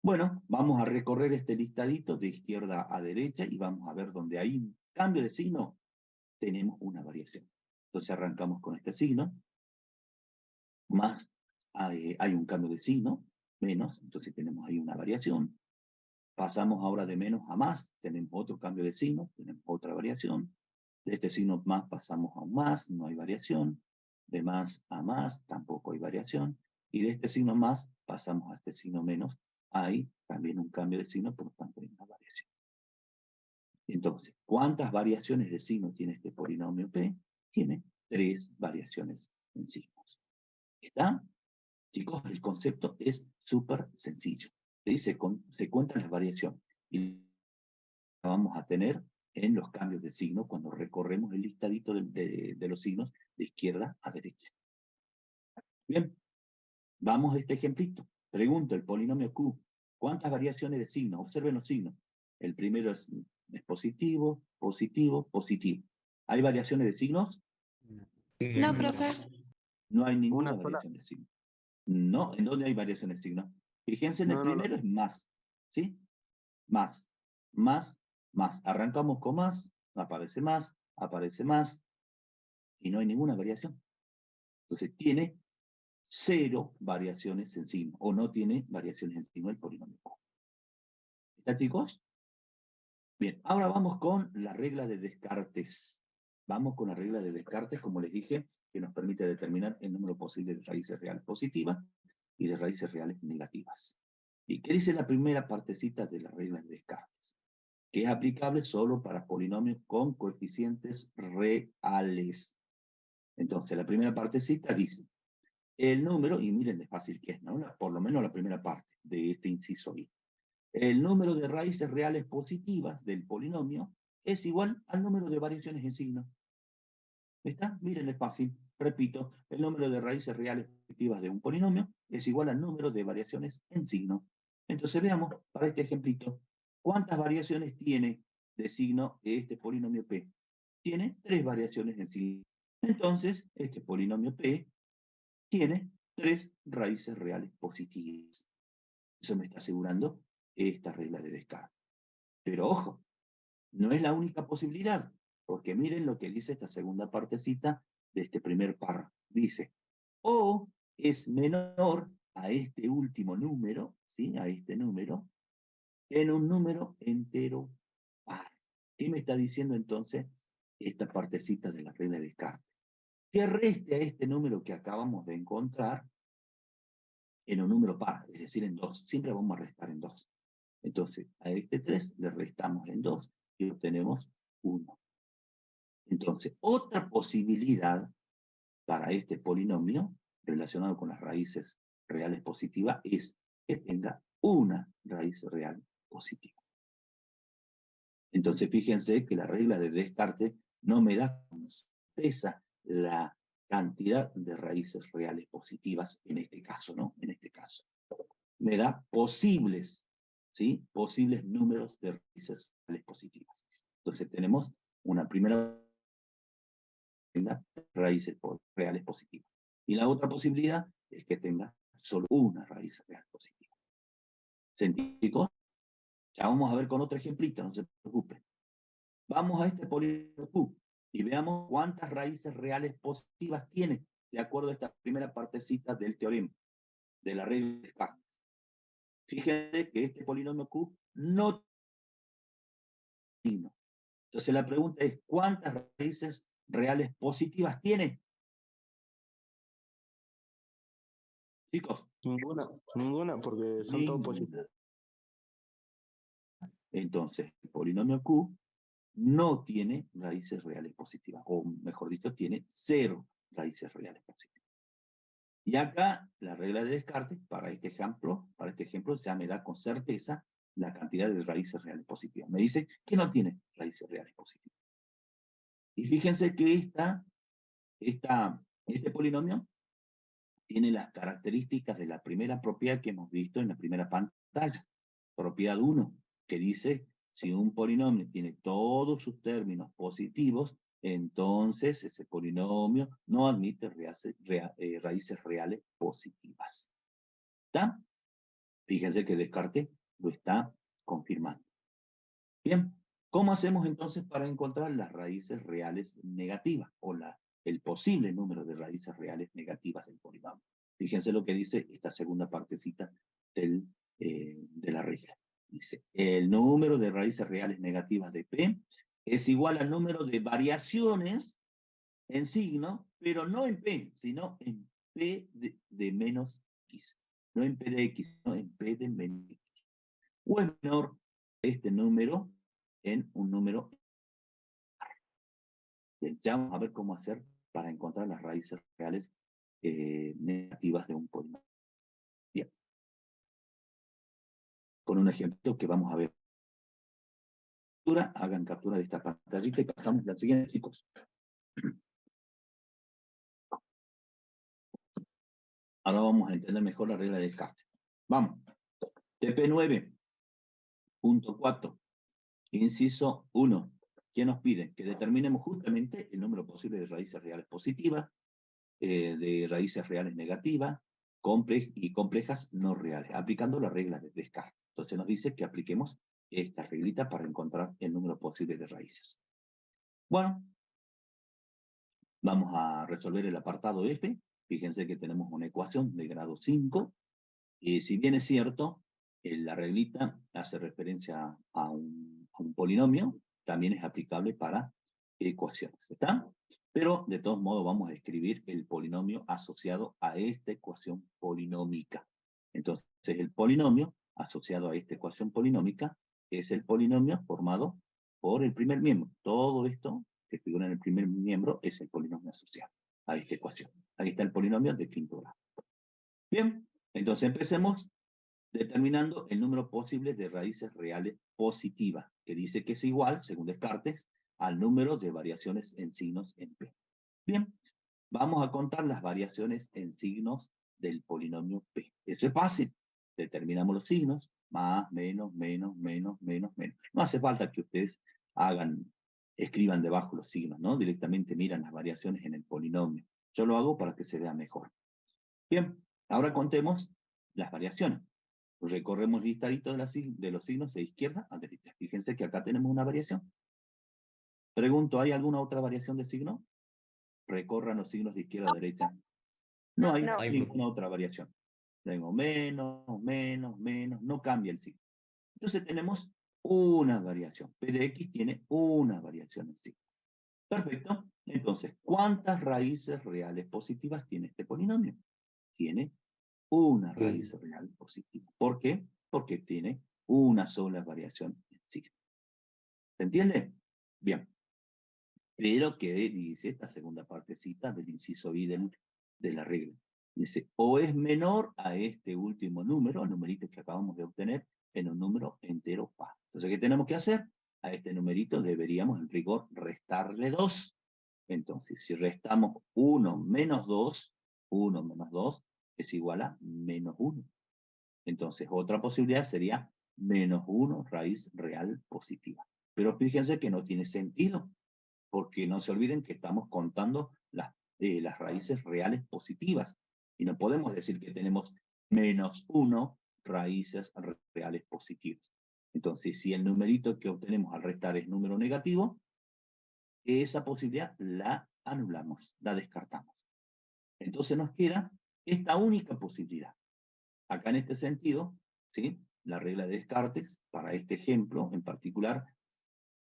Bueno, vamos a recorrer este listadito de izquierda a derecha y vamos a ver donde hay un cambio de signo, tenemos una variación. Entonces arrancamos con este signo, más hay un cambio de signo, menos, entonces tenemos ahí una variación. Pasamos ahora de menos a más, tenemos otro cambio de signo, tenemos otra variación. De este signo más pasamos a un más, no hay variación. De más a más, tampoco hay variación. Y de este signo más pasamos a este signo menos, hay también un cambio de signo, por lo tanto hay una variación. Entonces, ¿cuántas variaciones de signo tiene este polinomio P? Tiene 3 variaciones en signos. ¿Está? Chicos, el concepto es súper sencillo. Se cuentan las variaciones y la vamos a tener en los cambios de signo cuando recorremos el listadito de los signos de izquierda a derecha. Bien, vamos a este ejemplito. Pregunta el polinomio Q. ¿Cuántas variaciones de signos? Observen los signos. El primero es positivo, positivo, positivo. ¿Hay variaciones de signos? No, profe. No hay ninguna Una sola. variación de signos. No, ¿en dónde hay variaciones de signos? Fíjense en el No, primero es más, ¿sí? Más, más, más. Arrancamos con más, aparece más, y no hay ninguna variación. Entonces tiene 0 variaciones en signo, o no tiene variaciones en signo el polinomio Q. ¿Está, chicos? Bien, ahora vamos con la regla de Descartes. Vamos con la regla de Descartes, como les dije, que nos permite determinar el número posible de raíces reales positivas y de raíces reales negativas. ¿Y qué dice la primera partecita de la regla de Descartes? Que es aplicable solo para polinomios con coeficientes reales. Entonces, la primera partecita dice, el número, y miren de fácil que es, ¿no? Por lo menos la primera parte de este inciso B. El número de raíces reales positivas del polinomio es igual al número de variaciones en signo. ¿Está? Miren, es fácil. Repito, el número de raíces reales positivas de un polinomio es igual al número de variaciones en signo. Entonces veamos, para este ejemplito, ¿cuántas variaciones tiene de signo este polinomio P? Tiene 3 variaciones en signo. Entonces, este polinomio P tiene 3 raíces reales positivas. Eso me está asegurando esta regla de Descartes. Pero ojo, no es la única posibilidad, porque miren lo que dice esta segunda partecita de este primer párrafo. Dice, o es menor a este último número, ¿sí? A este número, en un número entero par. ¿Qué me está diciendo entonces esta partecita de la regla de Descartes? Que reste a este número que acabamos de encontrar en un número par, es decir, en 2. Siempre vamos a restar en 2. Entonces, a este 3 le restamos en 2 y obtenemos 1. Entonces, otra posibilidad para este polinomio relacionado con las raíces reales positivas es que tenga una raíz real positiva. Entonces, fíjense que la regla de Descartes no me da con certeza la cantidad de raíces reales positivas en este caso, ¿no? En este caso. Me da posibles, ¿sí? Posibles números de raíces reales positivas. Entonces, tenemos una primera raíces reales positivas. Y la otra posibilidad es que tenga solo una raíz real positiva. ¿Científicos? Ya vamos a ver con otro ejemplito, no se preocupen. Vamos a este polinomio Q y veamos cuántas raíces reales positivas tiene, de acuerdo a esta primera partecita del teorema, de la regla de Descartes. Fíjense que este polinomio Q no tiene. Entonces la pregunta es, ¿cuántas raíces reales positivas tiene? Chicos. Ninguna, porque son todos positivos. Entonces, el polinomio Q no tiene raíces reales positivas, o mejor dicho, tiene 0 raíces reales positivas. Y acá, la regla de Descartes, para este ejemplo ya me da con certeza la cantidad de raíces reales positivas. Me dice que no tiene raíces reales positivas. Y fíjense que este polinomio tiene las características de la primera propiedad que hemos visto en la primera pantalla. Propiedad 1, que dice, si un polinomio tiene todos sus términos positivos, entonces ese polinomio no admite raíces reales positivas. ¿Está? Fíjense que Descartes lo está confirmando. Bien, ¿cómo hacemos entonces para encontrar las raíces reales negativas o el posible número de raíces reales negativas del polinomio? Fíjense lo que dice esta segunda partecita de la regla. Dice, el número de raíces reales negativas de P es igual al número de variaciones en signo, pero no en P, sino en P de menos X. No en P de X, sino en P de menos X. O es menor este número en un número. Bien, ya vamos a ver cómo hacer para encontrar las raíces reales negativas de un polinomio. Bien. Con un ejemplo que vamos a ver. Hagan captura de esta pantallita y pasamos a la siguiente, chicos. Ahora vamos a entender mejor la regla de descarte. Vamos. TP 9.4, inciso 1. ¿Qué nos pide? Que determinemos justamente el número posible de raíces reales positivas, de raíces reales negativas, y complejas no reales, aplicando la regla de descarte. Entonces nos dice que apliquemos esta reglita para encontrar el número posible de raíces. Bueno, vamos a resolver el apartado F. Fíjense que tenemos una ecuación de grado 5. Y si bien es cierto, la reglita hace referencia a un polinomio, también es aplicable para ecuaciones, ¿está? Pero de todos modos vamos a escribir el polinomio asociado a esta ecuación polinómica. Entonces el polinomio asociado a esta ecuación polinómica es el polinomio formado por el primer miembro. Todo esto que figura en el primer miembro es el polinomio asociado a esta ecuación. Ahí está el polinomio de quinto grado. Bien, entonces empecemos determinando el número posible de raíces reales positivas, que dice que es igual, según Descartes, al número de variaciones en signos en P. Bien, vamos a contar las variaciones en signos del polinomio P. Eso es fácil. Determinamos los signos, más, menos, menos, menos, menos, menos. No hace falta que ustedes escriban debajo los signos, ¿no? Directamente miran las variaciones en el polinomio. Yo lo hago para que se vea mejor. Bien, ahora contemos las variaciones. Recorremos el listadito de los signos de izquierda a derecha. Fíjense que acá tenemos una variación. Pregunto, ¿hay alguna otra variación de signo? Recorran los signos de izquierda a derecha. No hay No. ninguna otra variación. Tengo menos, menos, menos, no cambia el signo. Entonces tenemos una variación. P de X tiene una variación en signo. Perfecto. Entonces, ¿cuántas raíces reales positivas tiene este polinomio? Tiene una raíz real positiva. ¿Por qué? Porque tiene una sola variación en signo. ¿Se entiende? Bien. Pero que dice esta segunda partecita del inciso I de la regla. Dice, o es menor a este último número, el numerito que acabamos de obtener, en un número entero par. Entonces, ¿qué tenemos que hacer? A este numerito deberíamos, en rigor, restarle 2. Entonces, si restamos 1 menos 2, 1 menos 2 es igual a menos 1. Entonces, otra posibilidad sería menos 1 raíz real positiva. Pero fíjense que no tiene sentido, porque no se olviden que estamos contando las raíces reales positivas. Y no podemos decir que tenemos menos 1 raíces reales positivas. Entonces, si el numerito que obtenemos al restar es número negativo, esa posibilidad la anulamos, la descartamos. Entonces nos queda esta única posibilidad. Acá en este sentido, ¿sí? La regla de Descartes, para este ejemplo en particular,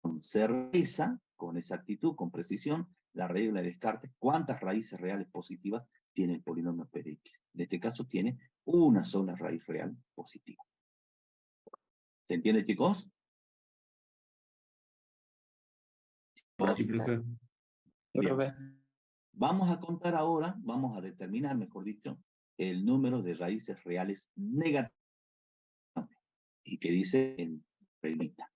con certeza, con exactitud, con precisión, la regla de Descartes, ¿cuántas raíces reales positivas tiene el polinomio P de X? En este caso tiene una sola raíz real positiva. ¿Se entiende, chicos? Sí, profe. Bien. Vamos a contar ahora, vamos a determinar, mejor dicho, el número de raíces reales negativas. ¿Y qué dice en reglita?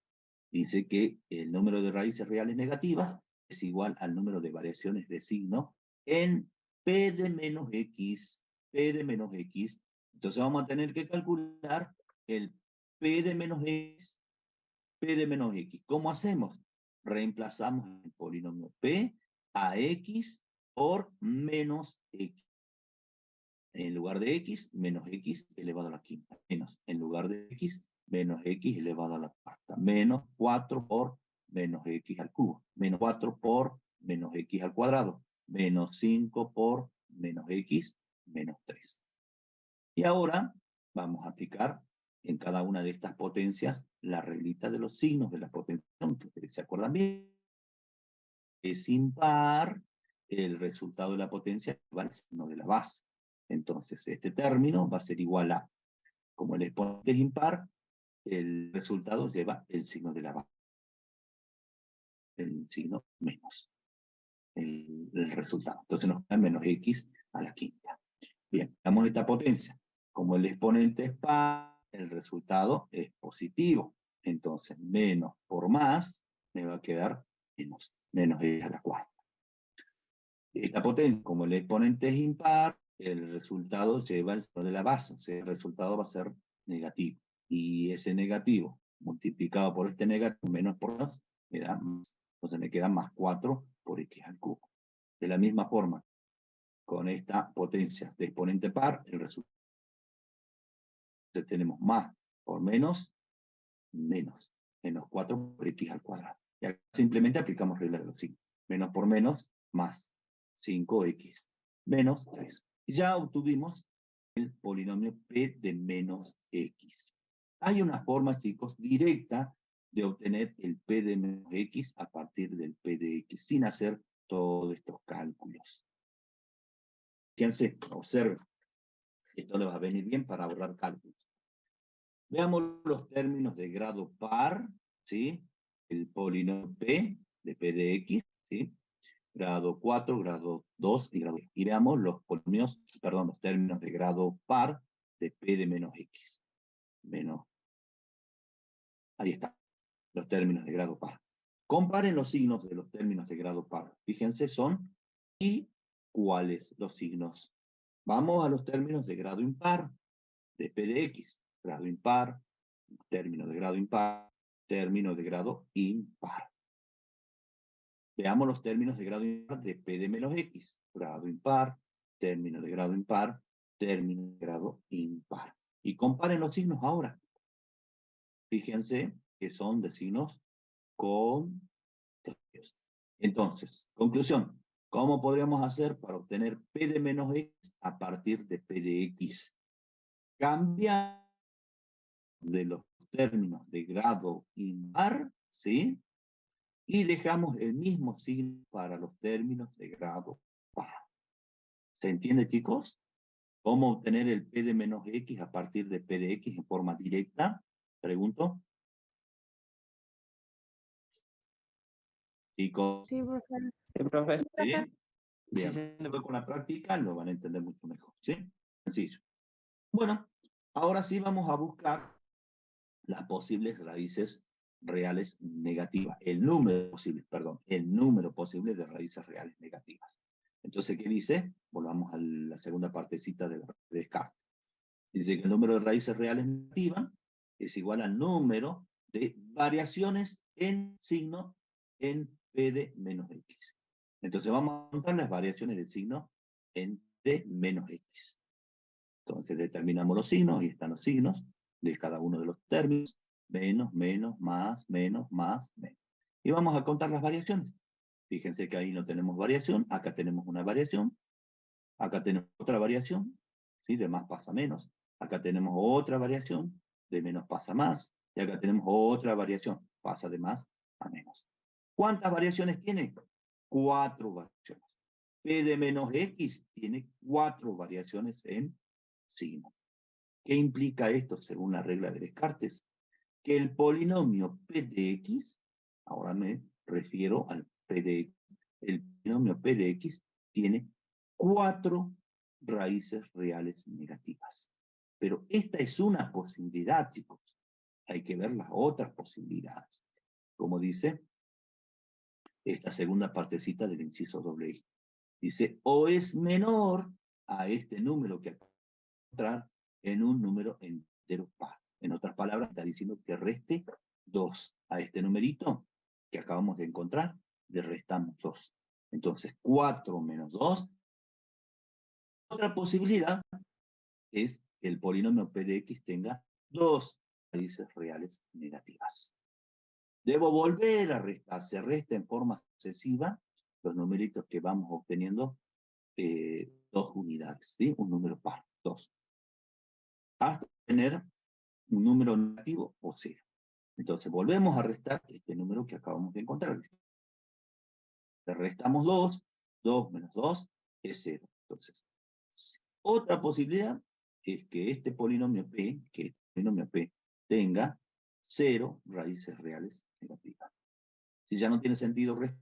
Dice que el número de raíces reales negativas es igual al número de variaciones de signo en P de menos X. P de menos X. Entonces vamos a tener que calcular el P de menos X. P de menos X. ¿Cómo hacemos? Reemplazamos el polinomio P a X por menos X. En lugar de X, menos X elevado a la quinta. Menos, en lugar de X, menos X elevado a la cuarta. Menos 4 por menos X al cubo. Menos 4 por menos X al cuadrado. Menos 5 por menos X menos 3. Y ahora vamos a aplicar en cada una de estas potencias la reglita de los signos de la potencia, que ustedes se acuerdan bien. Es impar, el resultado de la potencia va al signo de la base. Entonces, este término va a ser igual a, como el exponente es impar, el resultado lleva el signo de la base. El signo menos el resultado. Entonces nos da menos X a la quinta. Bien, damos esta potencia Como el exponente es par, el resultado es positivo. Entonces, menos por más me va a quedar menos. Menos x a la cuarta. Esta potencia, como el exponente es impar, el resultado lleva el signo de la base. O sea, el resultado va a ser negativo. Y ese negativo multiplicado por este negativo, menos por más, me da más. Entonces me queda más 4 por x al cubo. De la misma forma, con esta potencia de exponente par, el resultado. Entonces tenemos más por menos, menos. Menos 4 por x al cuadrado. Y acá simplemente aplicamos reglas de los signos. Menos por menos, más 5x menos 3. Ya obtuvimos el polinomio p de menos x. Hay una forma, chicos, directa de obtener el p de menos x a partir del p de x, sin hacer todos estos cálculos. Fíjense, observen. Esto le va a venir bien para ahorrar cálculos. Veamos los términos de grado par, ¿sí? El polinomio p de p de x, ¿sí? Grado 4, grado 2 y grado 10. Y veamos los polinomios, perdón, los términos de grado par de p de menos x. Menos. Ahí está, los términos de grado par. Comparen los signos de los términos de grado par. Fíjense, son iguales los signos. Vamos a los términos de grado impar, de p de x. Grado impar, término de grado impar, término de grado impar. Veamos los términos de grado impar de p de menos x. Grado impar, término de grado impar, término de grado impar. Y comparen los signos ahora. Fíjense que son de signos contrarios. Entonces, conclusión. ¿Cómo podríamos hacer para obtener p de menos x a partir de p de x? Cambiar de los términos de grado impar, ¿sí? Y dejamos el mismo signo para los términos de grado par. ¿Se entiende, chicos? ¿Cómo obtener el p de menos x a partir de p de x en forma directa? Pregunto. Chicos. Sí, profe. Sí, profe. ¿Sí? Sí, Bien. sí. Después con la práctica lo van a entender mucho mejor. ¿Sí? Sencillo. Bueno, ahora sí vamos a buscar las posibles raíces reales negativas. El número posible, perdón, el número posible de raíces reales negativas. Entonces, ¿qué dice? Volvamos a la segunda partecita de Descartes. Dice que el número de raíces reales negativas es igual al número de variaciones en signo en p de menos x. Entonces vamos a contar las variaciones del signo en p menos x. Entonces determinamos los signos, y están los signos de cada uno de los términos. Menos, menos, más, menos, más, menos. Y vamos a contar las variaciones. Fíjense que ahí no tenemos variación, acá tenemos una variación, acá tenemos otra variación, ¿sí? De más pasa menos. Acá tenemos otra variación, de menos pasa más. Y acá tenemos otra variación, pasa de más a menos. ¿Cuántas variaciones tiene? 4 variaciones. P de menos X tiene 4 variaciones en signo. ¿Qué implica esto según la regla de Descartes? Que el polinomio P de X, ahora me refiero al P de X, el polinomio P de X tiene 4 raíces reales negativas. Pero esta es una posibilidad, chicos. Hay que ver las otras posibilidades. Como dice esta segunda partecita del inciso doble I. Dice, o es menor a este número que acabo de encontrar en un número entero par. En otras palabras, está diciendo que reste 2 a este numerito que acabamos de encontrar, le restamos 2. Entonces, 4 menos 2. Otra posibilidad es que el polinomio p de x tenga 2 raíces reales negativas. Debo volver a restar. Se resta en forma sucesiva los numeritos que vamos obteniendo 2 unidades, ¿sí? Un número par, 2. Hasta tener un número negativo o 0. Entonces volvemos a restar este número que acabamos de encontrar. Le restamos 2, 2 menos 2 es 0. Entonces, otra posibilidad es que este polinomio P, tenga 0 raíces reales negativas. Si ya no tiene sentido restar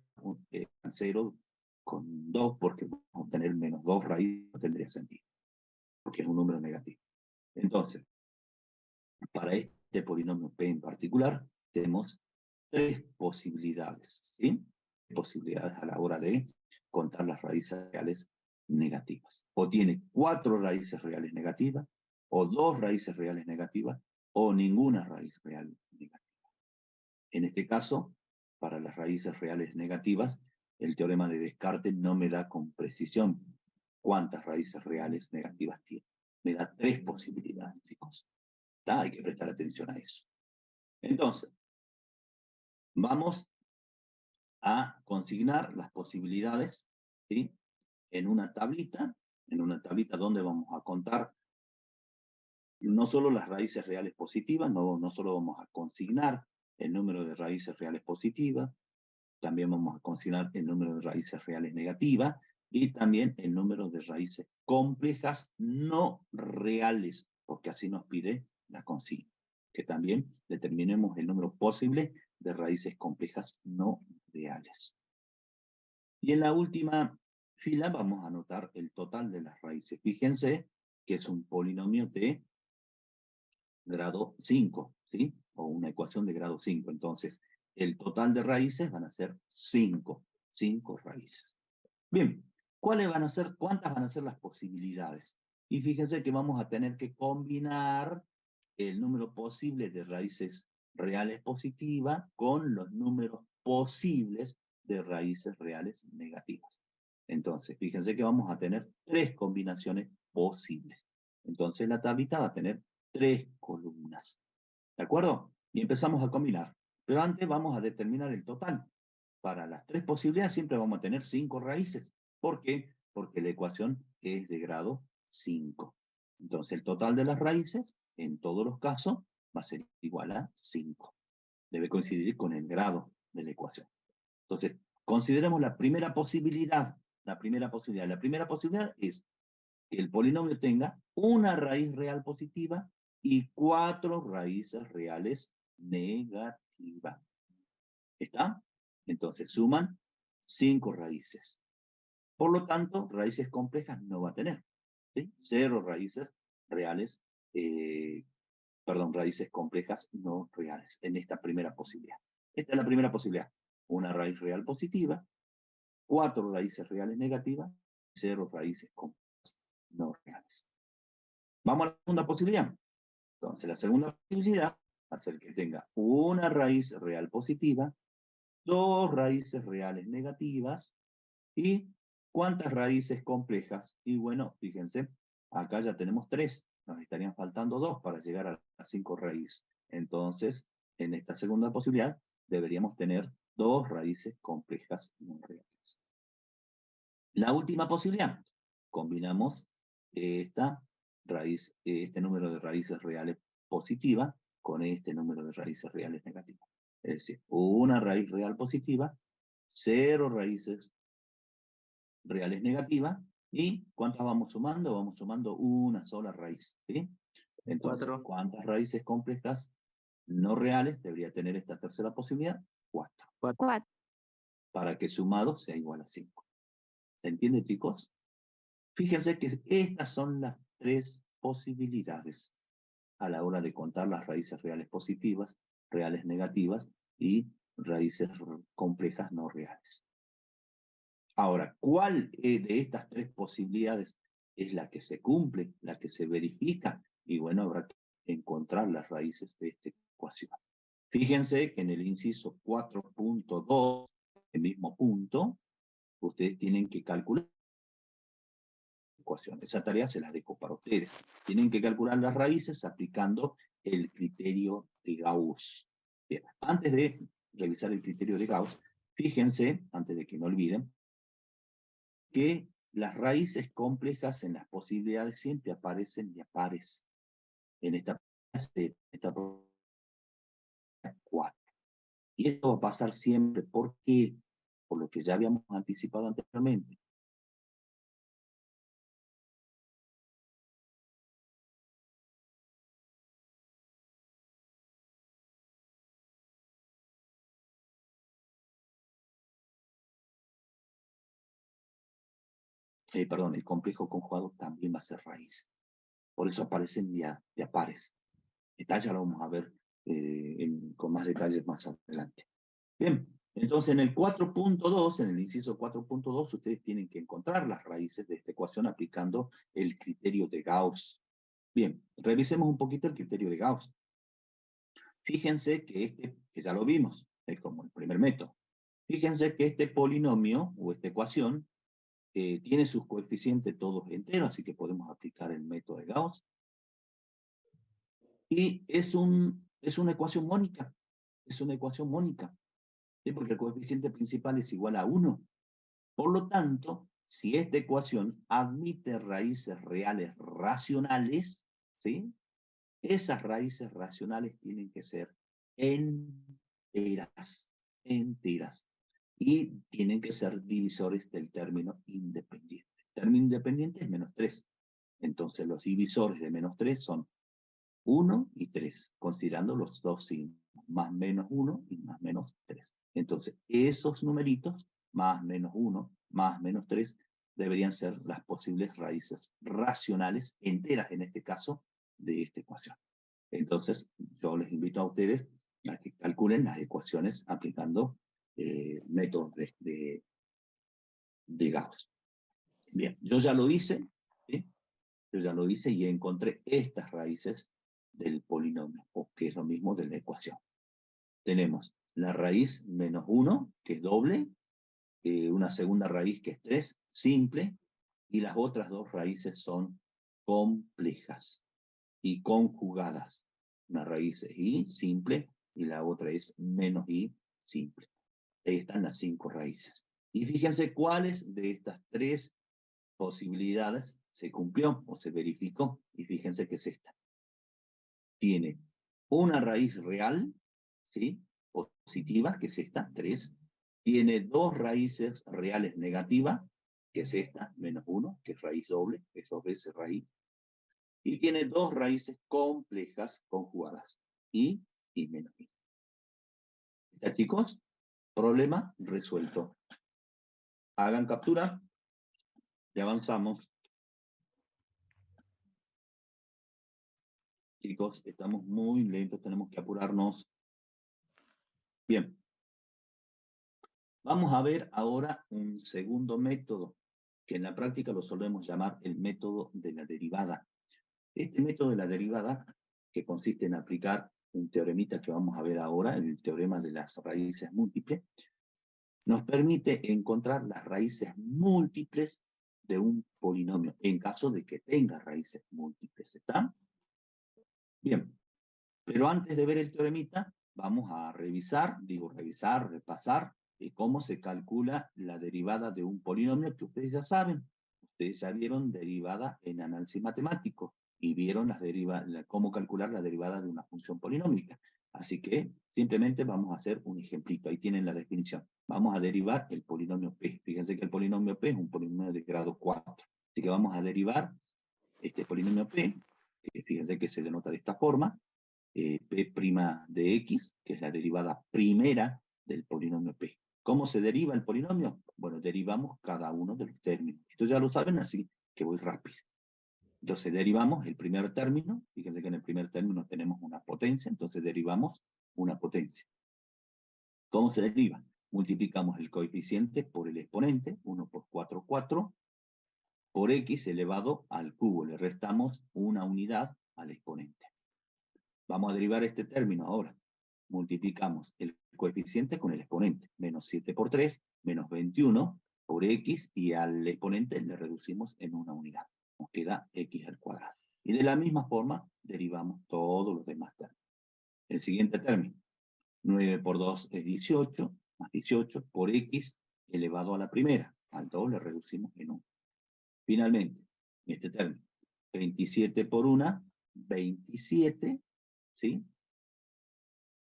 0 con 2, porque vamos a tener menos 2 raíces, no tendría sentido, porque es un número negativo. Entonces, para este polinomio P en particular, tenemos tres posibilidades, ¿sí? Posibilidades a la hora de contar las raíces reales negativas. O tiene 4 raíces reales negativas, o 2 raíces reales negativas, o ninguna raíz real negativa. En este caso, para las raíces reales negativas, el teorema de Descartes no me da con precisión cuántas raíces reales negativas tiene. Me da 3 posibilidades, chicos. Hay que prestar atención a eso. Entonces, vamos a consignar las posibilidades, ¿sí? En una tablita donde vamos a contar no solo las raíces reales positivas, no solo vamos a consignar el número de raíces reales positivas, también vamos a consignar el número de raíces reales negativas y también el número de raíces complejas no reales, porque así nos pide la consigna, que también determinemos el número posible de raíces complejas no reales. Y en la última fila vamos a anotar el total de las raíces. Fíjense que es un polinomio de grado 5, ¿sí? O una ecuación de grado 5. Entonces, el total de raíces van a ser 5 raíces. Bien, ¿cuántas van a ser las posibilidades? Y fíjense que vamos a tener que combinar el número posible de raíces reales positivas con los números posibles de raíces reales negativas. Entonces, fíjense que vamos a tener 3 combinaciones posibles. Entonces, la tablita va a tener 3 columnas. ¿De acuerdo? Y empezamos a combinar. Pero antes vamos a determinar el total. Para las 3 posibilidades siempre vamos a tener 5 raíces. ¿Por qué? Porque la ecuación es de grado 5. Entonces el total de las raíces, en todos los casos, va a ser igual a 5. Debe coincidir con el grado de la ecuación. Entonces, consideremos la primera posibilidad. La primera posibilidad es que el polinomio tenga una raíz real positiva y 4 raíces reales negativas. ¿Está? Entonces suman 5 raíces. Por lo tanto, raíces complejas no va a tener. ¿Sí? 0 raíces reales, raíces complejas no reales en esta primera posibilidad. Esta es la primera posibilidad. Una raíz real positiva, 4 raíces reales negativas, 0 raíces complejas no reales. Vamos a la segunda posibilidad. Entonces, la segunda posibilidad va a ser que tenga una raíz real positiva, 2 raíces reales negativas y ¿cuántas raíces complejas? Y bueno, fíjense, acá ya tenemos 3, nos estarían faltando 2 para llegar a las 5 raíces. Entonces, en esta segunda posibilidad deberíamos tener 2 raíces complejas no reales. La última posibilidad, combinamos esta raíz, este número de raíces reales positivas con este número de raíces reales negativas. Es decir, una raíz real positiva, 0 raíces reales negativas, y ¿cuántas vamos sumando? Vamos sumando una sola raíz, ¿sí? Entonces, 4. ¿cuántas raíces complejas no reales debería tener esta tercera posibilidad? 4. 4. Para que sumado sea igual a 5. ¿Se entiende, chicos? Fíjense que estas son las 3 posibilidades a la hora de contar las raíces reales positivas, reales negativas y raíces complejas no reales. Ahora, ¿cuál de estas 3 posibilidades es la que se cumple, la que se verifica? Y bueno, habrá que encontrar las raíces de esta ecuación. Fíjense que en el inciso 4.2, el mismo punto, ustedes tienen que calcular la ecuación. Esa tarea se la dejo para ustedes. Tienen que calcular las raíces aplicando el criterio de Gauss. Bien, antes de revisar el criterio de Gauss, fíjense, antes de que me olviden, que las raíces complejas en las posibilidades siempre aparecen de a pares. En esta 4. Y esto va a pasar siempre. ¿Por qué? Por lo que ya habíamos anticipado anteriormente. El complejo conjugado también va a ser raíz. Por eso aparecen de a pares. Esta ya lo vamos a ver con más detalles más adelante. Bien, entonces en el 4.2, en el inciso 4.2, ustedes tienen que encontrar las raíces de esta ecuación aplicando el criterio de Gauss. Bien, revisemos un poquito el criterio de Gauss. Fíjense que que ya lo vimos, es como el primer método. Fíjense que este polinomio o esta ecuación tiene sus coeficientes todos enteros, así que podemos aplicar el método de Gauss. Y es una ecuación mónica, ¿sí? Porque el coeficiente principal es igual a 1. Por lo tanto, si esta ecuación admite raíces reales racionales, ¿sí? Esas raíces racionales tienen que ser enteras, y tienen que ser divisores del término independiente. El término independiente es -3. Entonces los divisores de -3 son 1 y 3, considerando los dos signos, más -1 y más -3. Entonces, esos numeritos, más -1, más -3, deberían ser las posibles raíces racionales, enteras en este caso, de esta ecuación. Entonces, yo les invito a ustedes a que calculen las ecuaciones aplicando métodos de Gauss. Bien, yo ya lo hice, ¿sí? Yo ya lo hice y encontré estas raíces del polinomio, o que es lo mismo de la ecuación. Tenemos la raíz -1, que es doble, una segunda raíz que es 3, simple, y las otras dos raíces son complejas y conjugadas. Una raíz es i simple y la otra es -i simple. Ahí están las 5 raíces. Y fíjense cuáles de estas 3 posibilidades se cumplió o se verificó. Y fíjense que es esta. Tiene una raíz real, ¿sí? Positiva, que es esta, 3. Tiene 2 raíces reales negativas, que es esta, -1, que es raíz doble, es 2 veces raíz. Y tiene 2 raíces complejas conjugadas, i y -i. ¿Está, chicos? Problema resuelto. Hagan captura y avanzamos. Chicos, estamos muy lentos, tenemos que apurarnos. Bien. Vamos a ver ahora un segundo método, que en la práctica lo solemos llamar el método de la derivada. Este método de la derivada, que consiste en aplicar un teoremita que vamos a ver ahora, el teorema de las raíces múltiples, nos permite encontrar las raíces múltiples de un polinomio, en caso de que tenga raíces múltiples. ¿Está? Bien, pero antes de ver el teoremita, vamos a repasar cómo se calcula la derivada de un polinomio que ustedes ya saben. Ustedes ya vieron derivada en análisis matemático y vieron cómo calcular la derivada de una función polinómica. Así que simplemente vamos a hacer un ejemplito. Ahí tienen la definición. Vamos a derivar el polinomio P. Fíjense que el polinomio P es un polinomio de grado 4. Así que vamos a derivar este polinomio P, que fíjense que se denota de esta forma. P' de X, que es la derivada primera del polinomio P. ¿Cómo se deriva el polinomio? Bueno, derivamos cada uno de los términos. Esto ya lo saben, así que voy rápido. Entonces derivamos el primer término. Fíjense que en el primer término tenemos una potencia, entonces derivamos una potencia. ¿Cómo se deriva? Multiplicamos el coeficiente por el exponente, 1 por 4, 4, por X elevado al cubo. Le restamos una unidad al exponente. Vamos a derivar este término ahora. Multiplicamos el coeficiente con el exponente. Menos 7 por 3, menos 21 por X, y al exponente le reducimos en una unidad. Nos queda X al cuadrado. Y de la misma forma derivamos todos los demás términos. El siguiente término. 9 por 2 es 18, más 18 por X elevado a la primera. Al 2 le reducimos en 1. Finalmente, este término. 27 por 1, 27, ¿sí?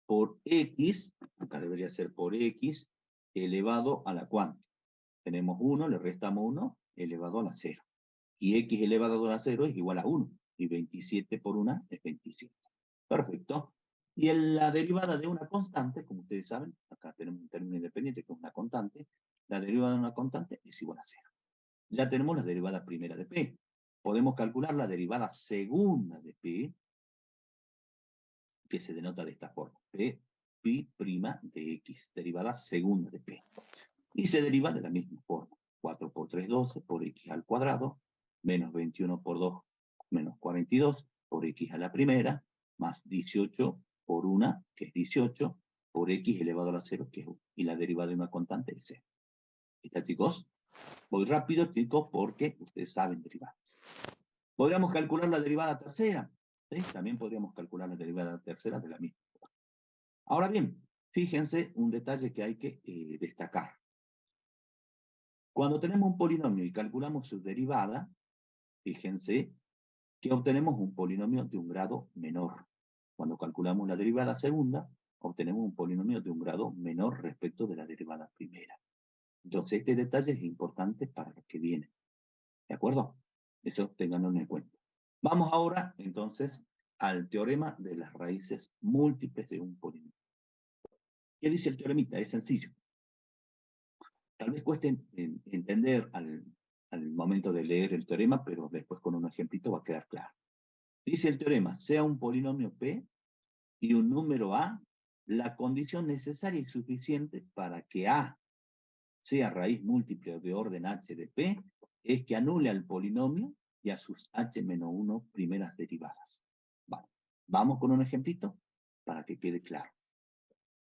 Por X, acá debería ser por X, elevado a la cuánta. Tenemos 1, le restamos 1, elevado a la 0. Y X elevado a la 0 es igual a 1. Y 27 por 1 es 27. Perfecto. Y la derivada de una constante, como ustedes saben, acá tenemos un término independiente que es una constante. La derivada de una constante es igual a 0. Ya tenemos la derivada primera de P. podemos calcular la derivada segunda de P, que se denota de esta forma. P pi' de X, derivada segunda de P. Y se deriva de la misma forma. 4 por 3, 12, por X al cuadrado, menos 21 por 2, menos 42, por X a la primera, más 18 por 1, que es 18, por X elevado a la 0, que es 1. Y la derivada de una constante es 0. ¿Está, chicos? Voy rápido, chicos, porque ustedes saben derivar. Podríamos calcular la derivada tercera. ¿Sí? También podríamos calcular la derivada tercera de la misma forma. Ahora bien, fíjense un detalle que hay que destacar. Cuando tenemos un polinomio y calculamos su derivada, fíjense que obtenemos un polinomio de un grado menor. Cuando calculamos la derivada segunda, obtenemos un polinomio de un grado menor respecto de la derivada primera. Entonces, este detalle es importante para lo que viene. ¿De acuerdo? Eso tenganlo en cuenta. Vamos ahora, entonces, al teorema de las raíces múltiples de un polinomio. ¿Qué dice el teoremita? Es sencillo. Tal vez cueste entender al momento de leer el teorema, pero después con un ejemplito va a quedar claro. Dice el teorema, sea un polinomio P y un número A, la condición necesaria y suficiente para que A sea raíz múltiple de orden H de P es que anule al polinomio y a sus H-1 primeras derivadas. Vale. Vamos con un ejemplito para que quede claro.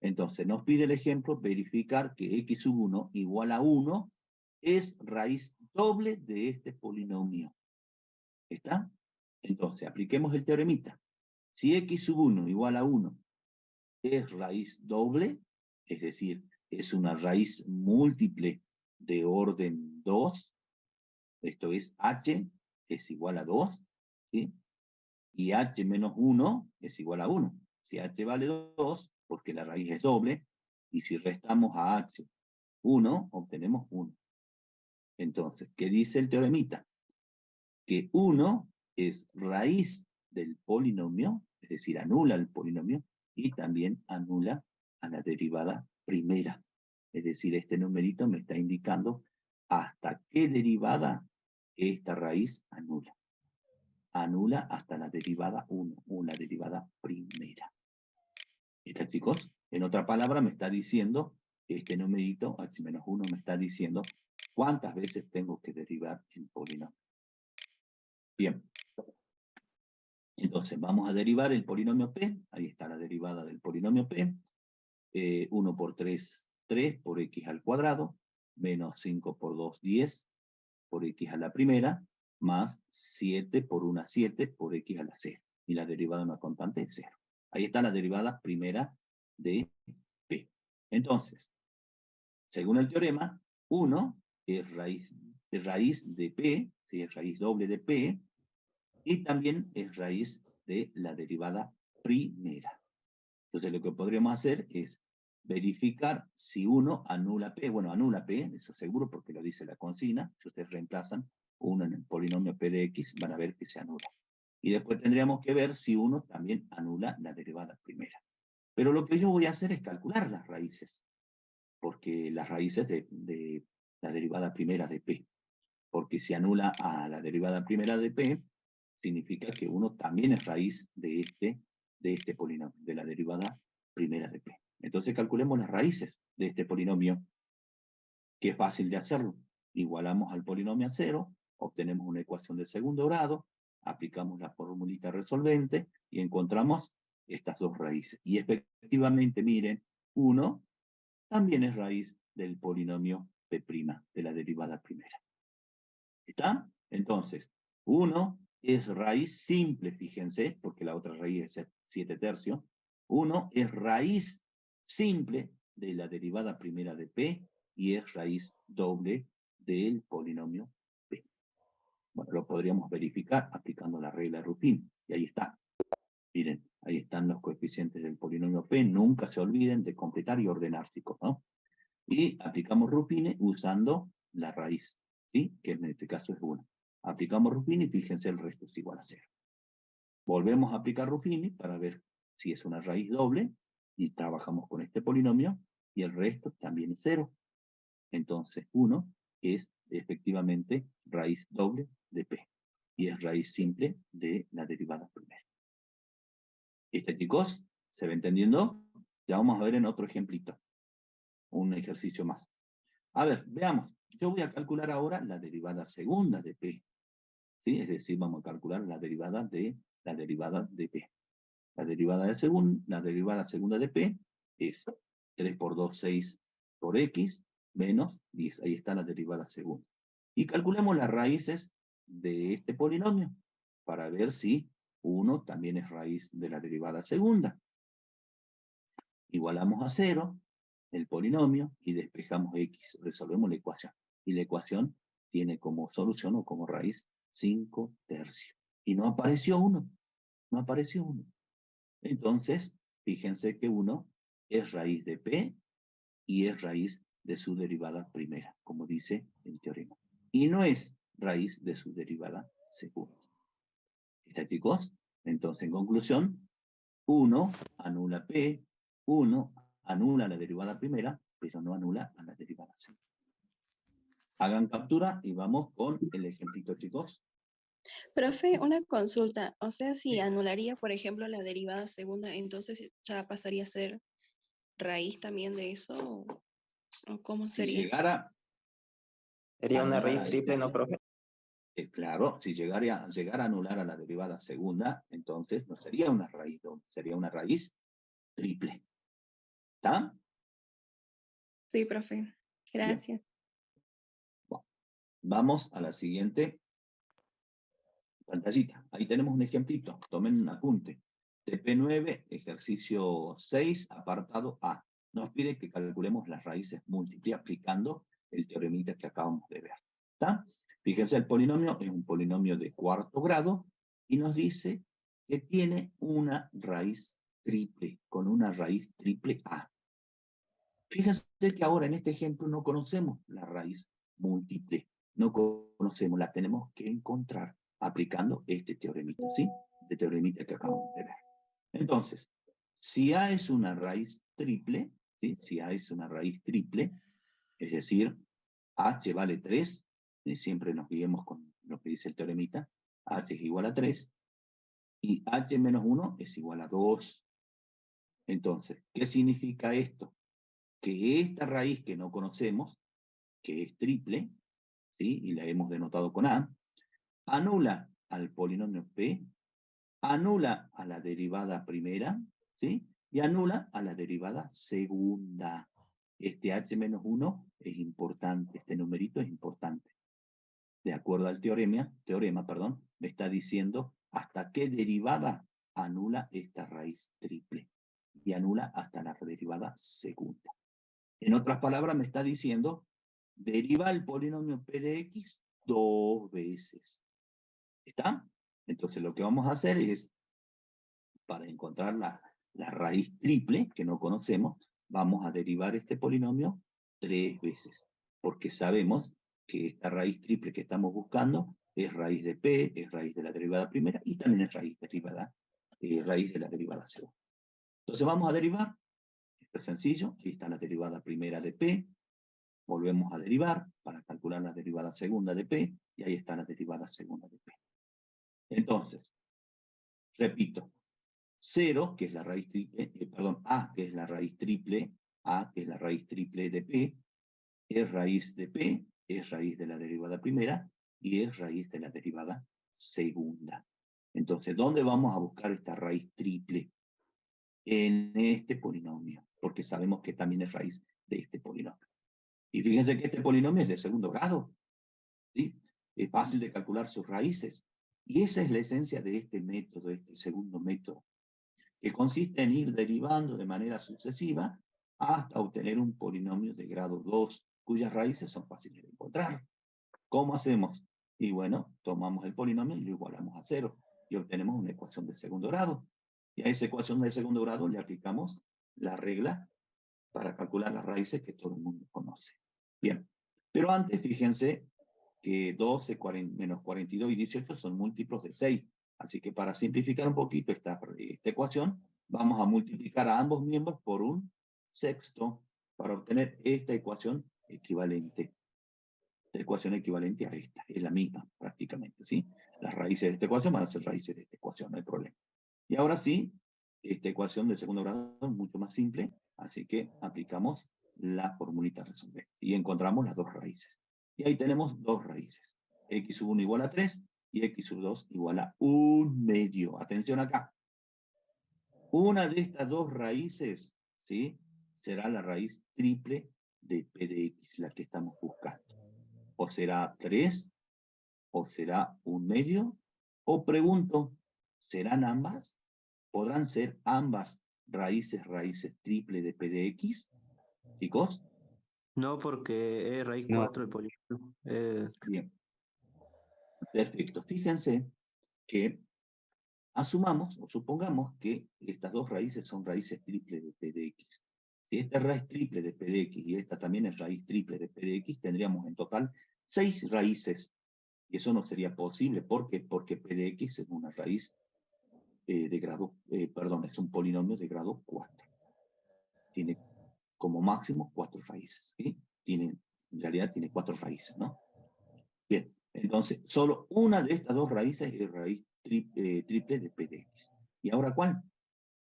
Entonces, nos pide el ejemplo verificar que x1 igual a 1 es raíz doble de este polinomio. ¿Está? Entonces, apliquemos el teoremita. Si x1 igual a 1 es raíz doble, es decir, es una raíz múltiple de orden 2, esto es h es igual a 2, ¿sí? Y h menos 1 es igual a 1. Si h vale 2, porque la raíz es doble, y si restamos a h 1, obtenemos 1. Entonces, ¿qué dice el teoremita? Que 1 es raíz del polinomio, es decir, anula el polinomio, y también anula a la derivada primera. Es decir, este numerito me está indicando hasta qué derivada esta raíz anula. Anula hasta la derivada 1, una derivada primera. ¿Está, chicos? En otra palabra, me está diciendo, este numerito, h-1, me está diciendo cuántas veces tengo que derivar el polinomio. Bien. Entonces, vamos a derivar el polinomio P. Ahí está la derivada del polinomio P. 1 por 3, 3 por X al cuadrado, menos 5 por 2, 10 por X a la primera, más 7 por 1, 7 por X a la 0. Y la derivada de una constante es 0. Ahí está la derivada primera de P. Entonces, según el teorema, 1 es raíz de P, ¿sí? Es raíz doble de P, y también es raíz de la derivada primera. Entonces lo que podríamos hacer es verificar si 1 anula P. Bueno, anula P, eso seguro porque lo dice la consigna. Si ustedes reemplazan 1 en el polinomio P de X, van a ver que se anula. Y después tendríamos que ver si 1 también anula la derivada primera. Pero lo que yo voy a hacer es calcular las raíces, porque las raíces de la derivada primera de P. Porque si anula a la derivada primera de P, significa que 1 también es raíz de este polinomio, de la derivada primera de P. Entonces calculemos las raíces de este polinomio, que es fácil de hacerlo. Igualamos al polinomio a 0, obtenemos una ecuación del segundo grado, aplicamos la formulita resolvente y encontramos estas dos raíces. Y efectivamente, miren, 1 también es raíz del polinomio P', de la derivada primera. ¿Está? Entonces, 1 es raíz simple, fíjense, porque la otra raíz es 7 tercios. 1 es raíz simple de la derivada primera de P y es raíz doble del polinomio P. Bueno, lo podríamos verificar aplicando la regla de Ruffin. Y ahí está. Miren, ahí están los coeficientes del polinomio P. Nunca se olviden de completar y ordenar, chicos, ¿no? Y aplicamos Ruffin usando la raíz, ¿sí? Que en este caso es 1. Aplicamos Ruffin y fíjense, el resto es igual a 0. Volvemos a aplicar Ruffin para ver si es una raíz doble y trabajamos con este polinomio y el resto también es 0. Entonces 1 es efectivamente raíz doble de P. y es raíz simple de la derivada primera. Chicos, ¿se va entendiendo? Ya vamos a ver en otro ejemplito, un ejercicio más. A ver, veamos. Yo voy a calcular ahora la derivada segunda de P. ¿Sí? Es decir, vamos a calcular la derivada de P. La derivada segunda de P es 3 por 2, 6 por X, menos 10. Ahí está la derivada segunda. Y calculemos las raíces de este polinomio para ver si 1 también es raíz de la derivada segunda. Igualamos a 0 el polinomio y despejamos X. Resolvemos la ecuación. Y la ecuación tiene como solución o como raíz 5 tercios. Y no apareció 1. No apareció 1. Entonces, fíjense que 1 es raíz de P y es raíz de su derivada primera, como dice el teorema. Y no es raíz de su derivada segunda. ¿Está, chicos? Entonces, en conclusión, 1 anula P, 1 anula la derivada primera, pero no anula a la derivada segunda. Hagan captura y vamos con el ejemplito, chicos. Profe, una consulta. O sea, si anularía, por ejemplo, la derivada segunda, entonces ya pasaría a ser raíz también de eso, o cómo Si sería. llegara Sería una anular raíz a triple, ¿no, profe? claro, si llegara a anular a la derivada segunda, entonces no sería una raíz doble, sería una raíz triple. ¿Está? Sí, profe. Gracias. Bueno, vamos a la siguiente pantallita. Ahí tenemos un ejemplito. Tomen un apunte. TP9, ejercicio 6, apartado A. Nos pide que calculemos las raíces múltiples aplicando el teoremita que acabamos de ver. ¿Está? Fíjense, el polinomio es un polinomio de cuarto grado y nos dice que tiene una raíz triple, con una raíz triple A. Fíjense que ahora en este ejemplo no conocemos la raíz múltiple. No conocemos, la tenemos que encontrar aplicando este teoremita, ¿sí? Este teoremita que acabamos de ver. Entonces, si A es una raíz triple, ¿sí? Si A es una raíz triple, es decir, H vale 3, siempre nos guiemos con lo que dice el teoremita, H es igual a 3, y H menos 1 es igual a 2. Entonces, ¿qué significa esto? Que esta raíz que no conocemos, que es triple, ¿sí? Y la hemos denotado con A, anula al polinomio P, anula a la derivada primera, ¿sí? Y anula a la derivada segunda. Este H menos 1 es importante, este numerito es importante. De acuerdo al teorema, me está diciendo hasta qué derivada anula esta raíz triple. Y anula hasta la derivada segunda. En otras palabras, me está diciendo, deriva el polinomio P de X 2 veces. ¿Está? Entonces lo que vamos a hacer es, para encontrar la raíz triple, que no conocemos, vamos a derivar este polinomio 3 veces. Porque sabemos que esta raíz triple que estamos buscando es raíz de P, es raíz de la derivada primera y también es raíz de la derivada segunda. Entonces vamos a derivar. Esto es sencillo. Aquí está la derivada primera de P. Volvemos a derivar para calcular la derivada segunda de P, y ahí está la derivada segunda de P. Entonces, repito, 0, que es la raíz triple, A, que es la raíz triple, A, que es la raíz triple de P, es raíz de P, es raíz de la derivada primera, y es raíz de la derivada segunda. Entonces, ¿dónde vamos a buscar esta raíz triple? En este polinomio, porque sabemos que también es raíz de este polinomio. Y fíjense que este polinomio es de segundo grado, ¿sí? Es fácil de calcular sus raíces. Y esa es la esencia de este método, este segundo método, que consiste en ir derivando de manera sucesiva hasta obtener un polinomio de grado 2, cuyas raíces son fáciles de encontrar. ¿Cómo hacemos? Y bueno, tomamos el polinomio y lo igualamos a 0 y obtenemos una ecuación de segundo grado. Y a esa ecuación de segundo grado le aplicamos la regla para calcular las raíces que todo el mundo conoce. Bien, pero antes fíjense que 12, menos 42 y 18 son múltiplos de 6. Así que para simplificar un poquito esta ecuación, vamos a multiplicar a ambos miembros por un sexto para obtener esta ecuación equivalente. La ecuación equivalente a esta, es la misma prácticamente, ¿sí? Las raíces de esta ecuación van a ser raíces de esta ecuación, no hay problema. Y ahora sí, esta ecuación del segundo grado es mucho más simple, así que aplicamos la formulita resolver. Y encontramos las dos raíces. Y ahí tenemos dos raíces. X sub 1 igual a 3 y X sub 2 igual a 1/2. Atención acá. Una de estas dos raíces, ¿sí?, será la raíz triple de P de X, la que estamos buscando. O será 3, o será 1/2, o pregunto, ¿serán ambas? ¿Podrán ser ambas raíces triple de P de X? Chicos, No, porque es raíz No. 4 el polinomio. bien. Perfecto. Fíjense que asumamos o supongamos que estas dos raíces son raíces triples de P de X. Si esta es raíz triple de P de X y esta también es raíz triple de P de X, tendríamos en total 6 raíces. Y eso no sería posible. ¿Por qué? Porque P de X es una raíz de grado, es un polinomio de grado 4. Tiene como máximo 4 raíces. ¿Sí? En realidad tiene 4 raíces, ¿no? Bien, entonces, solo una de estas dos raíces es raíz triple de P de X. ¿Y ahora cuál?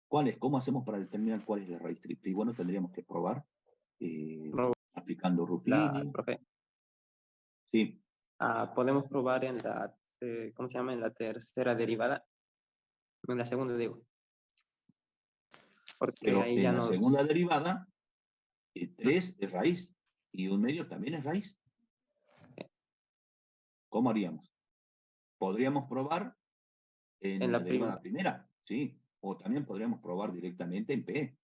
¿Cuál es? ¿Cómo hacemos para determinar cuál es la raíz triple? Y bueno, tendríamos que probar aplicando Ruffini. Profe, Sí, podemos probar en la, ¿cómo se llama? En la tercera derivada. En la segunda, digo. Porque pero ahí en ya la nos... segunda derivada, 3 es raíz y 1/2 también es raíz. ¿Cómo haríamos? Podríamos probar en En la la derivada primera, sí, o también podríamos probar directamente en P.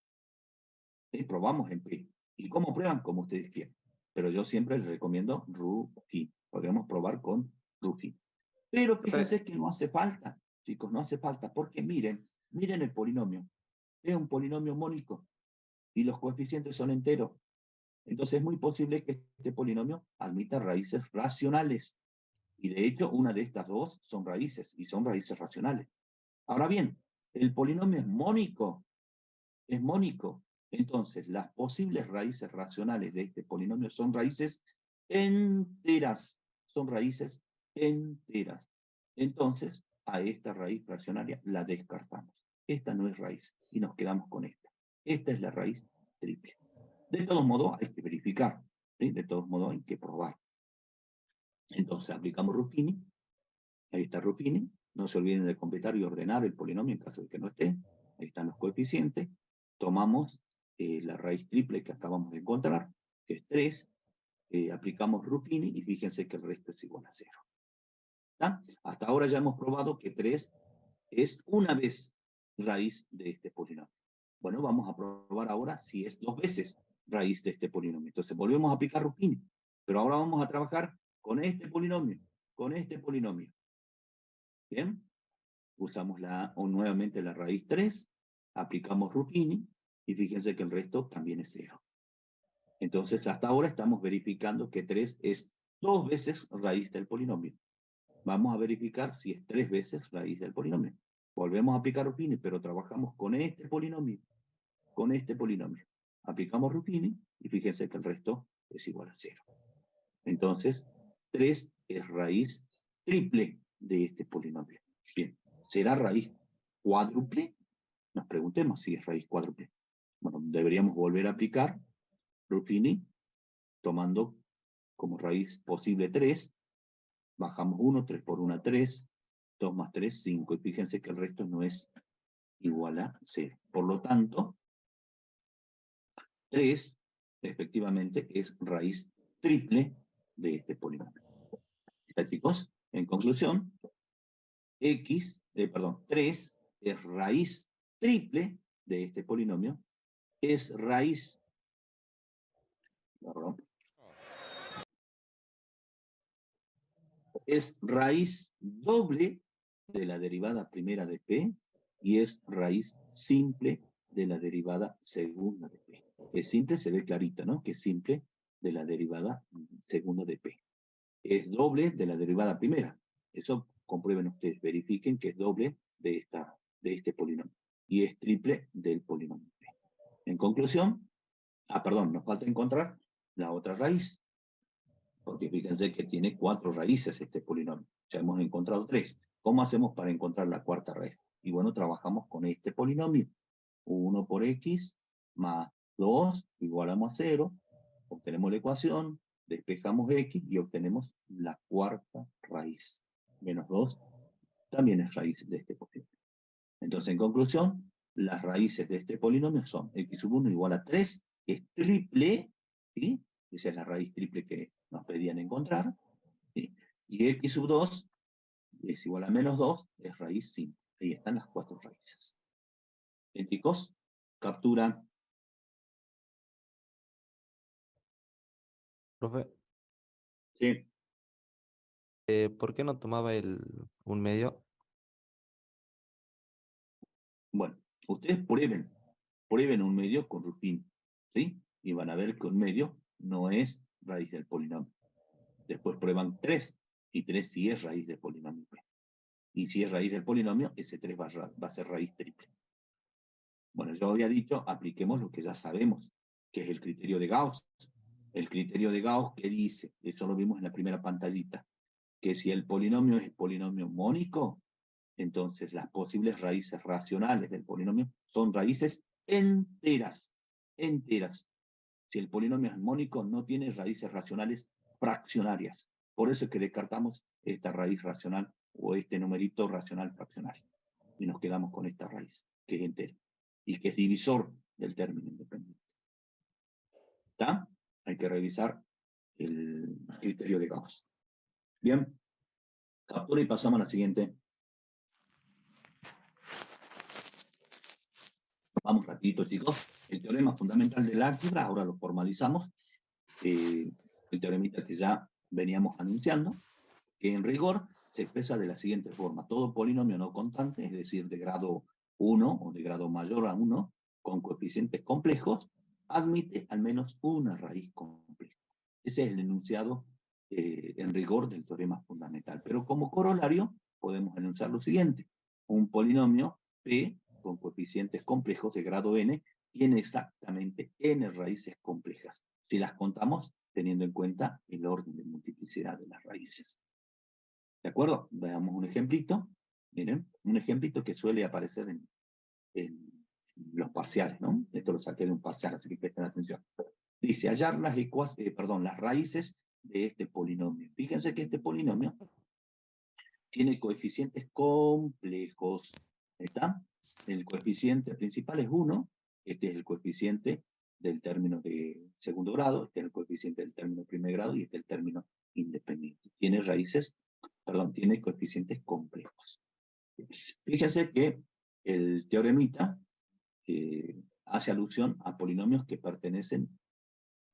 ¿Sí? Probamos en P. ¿Y cómo prueban? Como ustedes quieran. Pero yo siempre les recomiendo Ruffini. Podríamos probar con Ruffini. Pero fíjense que no hace falta, chicos, no hace falta, porque miren el polinomio. Es un polinomio mónico y los coeficientes son enteros. Entonces es muy posible que este polinomio admita raíces racionales. Y de hecho, una de estas dos son raíces, y son raíces racionales. Ahora bien, el polinomio es mónico. Es mónico. Entonces, las posibles raíces racionales de este polinomio son raíces enteras. Son raíces enteras. Entonces, a esta raíz fraccionaria la descartamos. Esta no es raíz y nos quedamos con esta. Esta es la raíz triple. De todos modos, hay que verificar. ¿Sí? De todos modos, hay que probar. Entonces, aplicamos Ruffini. Ahí está Ruffini. No se olviden de completar y ordenar el polinomio en caso de que no esté. Ahí están los coeficientes. Tomamos la raíz triple que acabamos de encontrar, que es 3. Aplicamos Ruffini y fíjense que el resto es igual a 0. ¿Está? Hasta ahora ya hemos probado que 3 es una vez raíz de este polinomio. Bueno, vamos a probar ahora si es 2 veces raíz de este polinomio. Entonces volvemos a aplicar Ruffini, pero ahora vamos a trabajar con este polinomio, ¿Bien? Usamos nuevamente la raíz 3, aplicamos Ruffini y fíjense que el resto también es 0. Entonces hasta ahora estamos verificando que 3 es 2 veces raíz del polinomio. Vamos a verificar si es 3 veces raíz del polinomio. Volvemos a aplicar Ruffini, pero trabajamos con este polinomio. Aplicamos Ruffini y fíjense que el resto es igual a 0. Entonces, 3 es raíz triple de este polinomio. Bien, ¿será raíz cuádruple? Nos preguntemos si es raíz cuádruple. Bueno, deberíamos volver a aplicar Ruffini, tomando como raíz posible 3. Bajamos 1, 3 por 1, 3. 2 más 3, 5. Y fíjense que el resto no es igual a 0. Por lo tanto, 3 efectivamente es raíz triple de este polinomio. ¿Está, chicos? En conclusión, 3 es raíz triple de este polinomio. Es raíz, es raíz doble de la derivada primera de P y es raíz simple de la derivada segunda de P. Es simple, se ve clarito, ¿no? Que es simple de la derivada segunda de P. Es doble de la derivada primera. Eso comprueben ustedes, verifiquen que es doble de este polinomio. Y es triple del polinomio P. En conclusión, nos falta encontrar la otra raíz. Porque fíjense que tiene 4 raíces este polinomio. Ya hemos encontrado 3. ¿Cómo hacemos para encontrar la cuarta raíz? Y bueno, trabajamos con este polinomio. 1 por x más 2 igualamos a 0. Obtenemos la ecuación, despejamos x y obtenemos la cuarta raíz. Menos 2 también es raíz de este polinomio. Entonces, en conclusión, las raíces de este polinomio son x sub 1 igual a 3, es triple, ¿sí? Esa es la raíz triple que nos pedían encontrar, ¿sí? Y x sub 2 es igual a menos 2, es raíz 5. Ahí están las 4 raíces. Bien, chicos, captura. Profe, Sí. ¿por qué no tomaba un medio? Bueno, ustedes prueben un medio con Ruffin, ¿sí? Y van a ver que un medio no es raíz del polinomio. Después prueban 3, y 3 sí es raíz del polinomio. Y si es raíz del polinomio, ese 3 va a ser raíz triple. Bueno, yo había dicho, apliquemos lo que ya sabemos, que es el criterio de Gauss. El criterio de Gauss, ¿qué dice? Eso lo vimos en la primera pantallita, que si el polinomio es polinomio mónico, entonces las posibles raíces racionales del polinomio son raíces enteras, enteras. Si el polinomio es mónico, no tiene raíces racionales fraccionarias. Por eso es que descartamos esta raíz racional o este numerito racional fraccionario. Y nos quedamos con esta raíz, que es entera, y que es divisor del término independiente. ¿Está? Hay que revisar el criterio de Gauss. Bien. Captura y pasamos a la siguiente. Vamos rapidito, chicos. El teorema fundamental del álgebra, ahora lo formalizamos. El teoremita que ya veníamos anunciando, que en rigor se expresa de la siguiente forma. Todo polinomio no constante, es decir, de grado 1 o de grado mayor a 1, con coeficientes complejos, admite al menos una raíz compleja. Ese es el enunciado en rigor del teorema fundamental. Pero como corolario, podemos enunciar lo siguiente. Un polinomio P con coeficientes complejos de grado n tiene exactamente n raíces complejas, si las contamos teniendo en cuenta el orden de multiplicidad de las raíces. ¿De acuerdo? Veamos un ejemplito. Miren, un ejemplito que suele aparecer en los parciales, ¿no? Esto lo saqué de un parcial, así que presten atención. Dice, hallar las raíces de este polinomio. Fíjense que este polinomio tiene coeficientes complejos. ¿Está? El coeficiente principal es 1. Este es el coeficiente del término de segundo grado. Este es el coeficiente del término de primer grado. Y este es el término independiente. Tiene tiene coeficientes complejos. Fíjense que el teoremita hace alusión a polinomios que pertenecen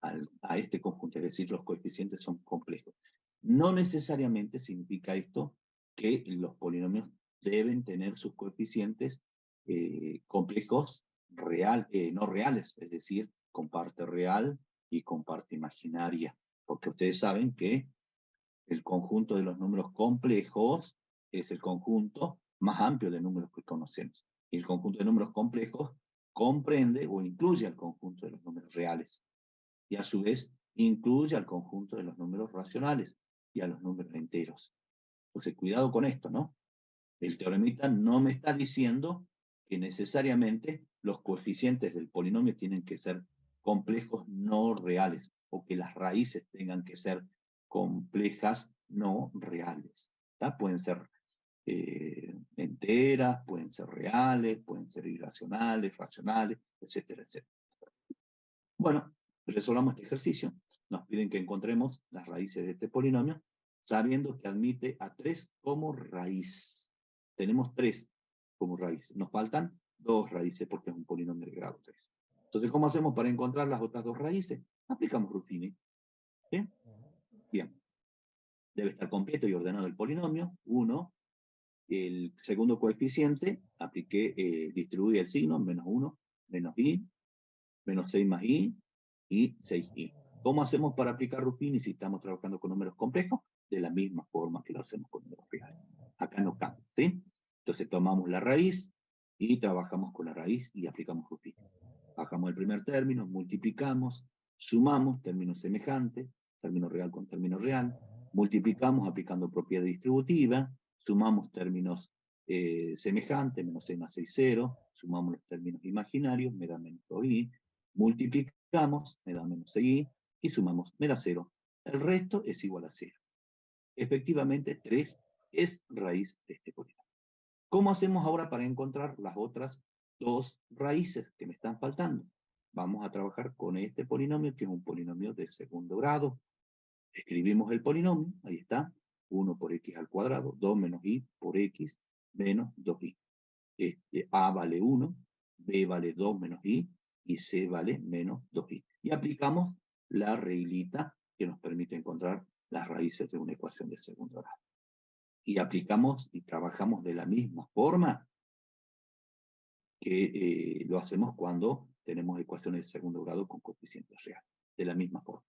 a este conjunto, es decir, los coeficientes son complejos. No necesariamente significa esto que los polinomios deben tener sus coeficientes complejos no reales, es decir, con parte real y con parte imaginaria, porque ustedes saben que el conjunto de los números complejos es el conjunto más amplio de números que conocemos. Y el conjunto de números complejos comprende o incluye al conjunto de los números reales. Y a su vez incluye al conjunto de los números racionales y a los números enteros. Entonces, cuidado con esto, ¿no? El teoremita no me está diciendo que necesariamente los coeficientes del polinomio tienen que ser complejos no reales, o que las raíces tengan que ser complejas no reales. ¿Tá? Pueden ser enteras, pueden ser reales, pueden ser irracionales, racionales, etcétera, etcétera. Bueno, resolvamos este ejercicio. Nos piden que encontremos las raíces de este polinomio, sabiendo que admite a 3 como raíz. Tenemos 3 como raíz. Nos faltan 2 raíces porque es un polinomio de grado 3. Entonces, ¿cómo hacemos para encontrar las otras 2 raíces? Aplicamos Ruffini. ¿Bien? Bien. Debe estar completo y ordenado el polinomio. 1. El segundo coeficiente, distribuí el signo, menos 1, menos i, menos 6 más i, y 6i. ¿Cómo hacemos para aplicar Ruffini si estamos trabajando con números complejos? De la misma forma que lo hacemos con números reales. Acá no cambia, ¿sí? Entonces tomamos la raíz y trabajamos con la raíz y aplicamos Ruffini. Bajamos el primer término, multiplicamos, sumamos, término semejante, término real con término real, Multiplicamos aplicando propiedad distributiva, sumamos términos semejantes, menos 6 más 6, 0, sumamos los términos imaginarios, me da menos 2i, multiplicamos, me da menos 6i, y sumamos, me da 0. El resto es igual a 0. Efectivamente, 3 es raíz de este polinomio. ¿Cómo hacemos ahora para encontrar las otras dos raíces que me están faltando? Vamos a trabajar con este polinomio, que es un polinomio de segundo grado. Escribimos el polinomio, ahí está, 1 por x al cuadrado, 2 menos i por x menos 2i. A vale 1, b vale 2 menos i, y c vale menos 2i. Y aplicamos la reglita que nos permite encontrar las raíces de una ecuación de segundo grado. Y aplicamos y trabajamos de la misma forma que lo hacemos cuando tenemos ecuaciones de segundo grado con coeficientes reales. De la misma forma.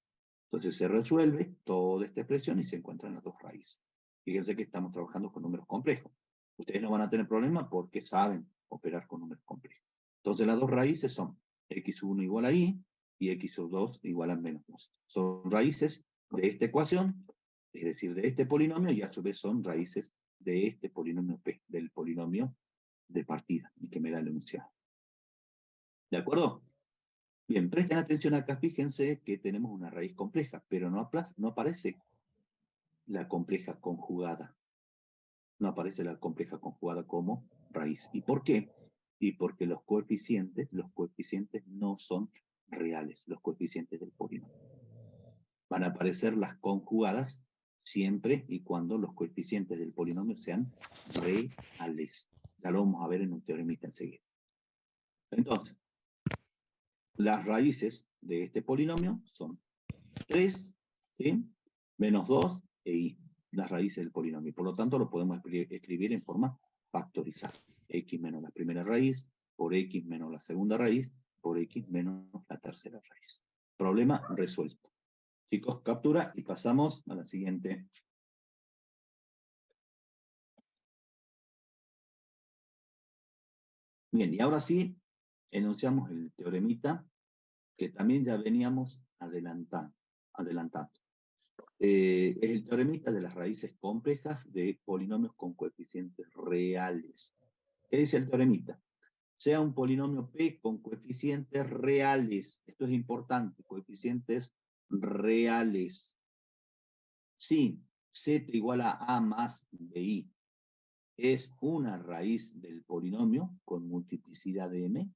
Entonces se resuelve toda esta expresión y se encuentran las dos raíces. Fíjense que estamos trabajando con números complejos. Ustedes no van a tener problema porque saben operar con números complejos. Entonces las dos raíces son x1 igual a y x2 igual a menos 2. Son raíces de esta ecuación, es decir, de este polinomio, y a su vez son raíces de este polinomio p, del polinomio de partida, y que me da el enunciado. ¿De acuerdo? Bien, presten atención acá, fíjense que tenemos una raíz compleja, pero no aparece la compleja conjugada. No aparece la compleja conjugada como raíz. ¿Y por qué? Y porque los coeficientes no son reales, los coeficientes del polinomio. Van a aparecer las conjugadas siempre y cuando los coeficientes del polinomio sean reales. Ya lo vamos a ver en un teoremita enseguida. Entonces, las raíces de este polinomio son 3, ¿sí? Menos 2 e i, las raíces del polinomio. Por lo tanto, lo podemos escribir en forma factorizada. X menos la primera raíz, por X menos la segunda raíz, por X menos la tercera raíz. Problema resuelto. Chicos, captura y pasamos a la siguiente. Bien, y ahora sí, enunciamos el teoremita que también ya veníamos adelantando. Es el teoremita de las raíces complejas de polinomios con coeficientes reales. ¿Qué dice el teoremita? Sea un polinomio P con coeficientes reales. Esto es importante, coeficientes reales. Si z igual a A más BI es una raíz del polinomio con multiplicidad de m,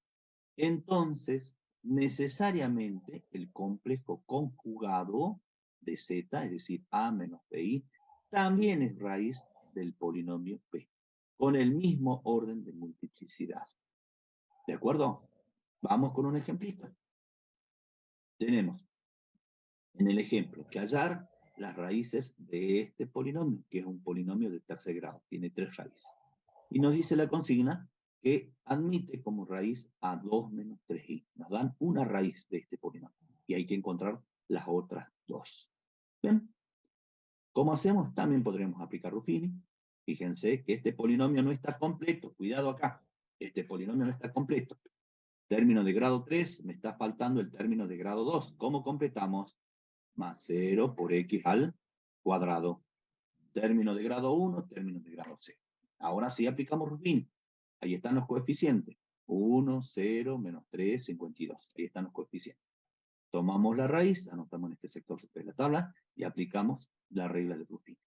entonces necesariamente el complejo conjugado de z, es decir, a menos bi, también es raíz del polinomio p, con el mismo orden de multiplicidad. ¿De acuerdo? Vamos con un ejemplito. Tenemos en el ejemplo que hallar las raíces de este polinomio, que es un polinomio de tercer grado, tiene 3 raíces. Y nos dice la consigna que admite como raíz a 2 menos 3i. Nos dan una raíz de este polinomio. Y hay que encontrar las otras dos. ¿Bien? ¿Cómo hacemos? También podremos aplicar Ruffini. Fíjense que este polinomio no está completo. Cuidado acá. Este polinomio no está completo. Término de grado 3, me está faltando el término de grado 2. ¿Cómo completamos? Más 0 por x al cuadrado. Término de grado 1, término de grado 0. Ahora sí aplicamos Ruffini. Ahí están los coeficientes. 1, 0, menos 3, 52. Ahí están los coeficientes. Tomamos la raíz, anotamos en este sector de la tabla, y aplicamos la regla de Ruffini.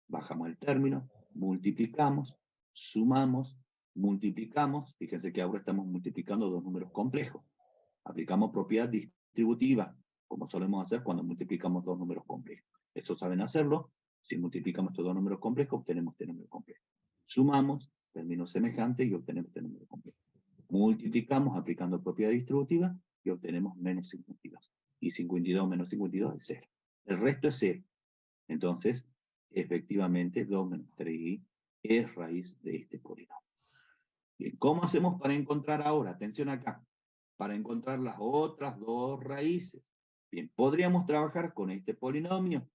Bajamos el término, multiplicamos, sumamos, multiplicamos. Fíjense que ahora estamos multiplicando dos números complejos. Aplicamos propiedad distributiva, como solemos hacer cuando multiplicamos dos números complejos. Eso saben hacerlo. Si multiplicamos estos dos números complejos, obtenemos este número complejo. Sumamos, término semejante, y obtenemos este número complejo. Multiplicamos aplicando propiedad distributiva y obtenemos menos 52. Y 52 menos 52 es 0. El resto es 0. Entonces, efectivamente, 2 menos 3i es raíz de este polinomio. Bien, ¿cómo hacemos para encontrar ahora? Atención acá. Para encontrar las otras dos raíces. Bien, podríamos trabajar con este polinomio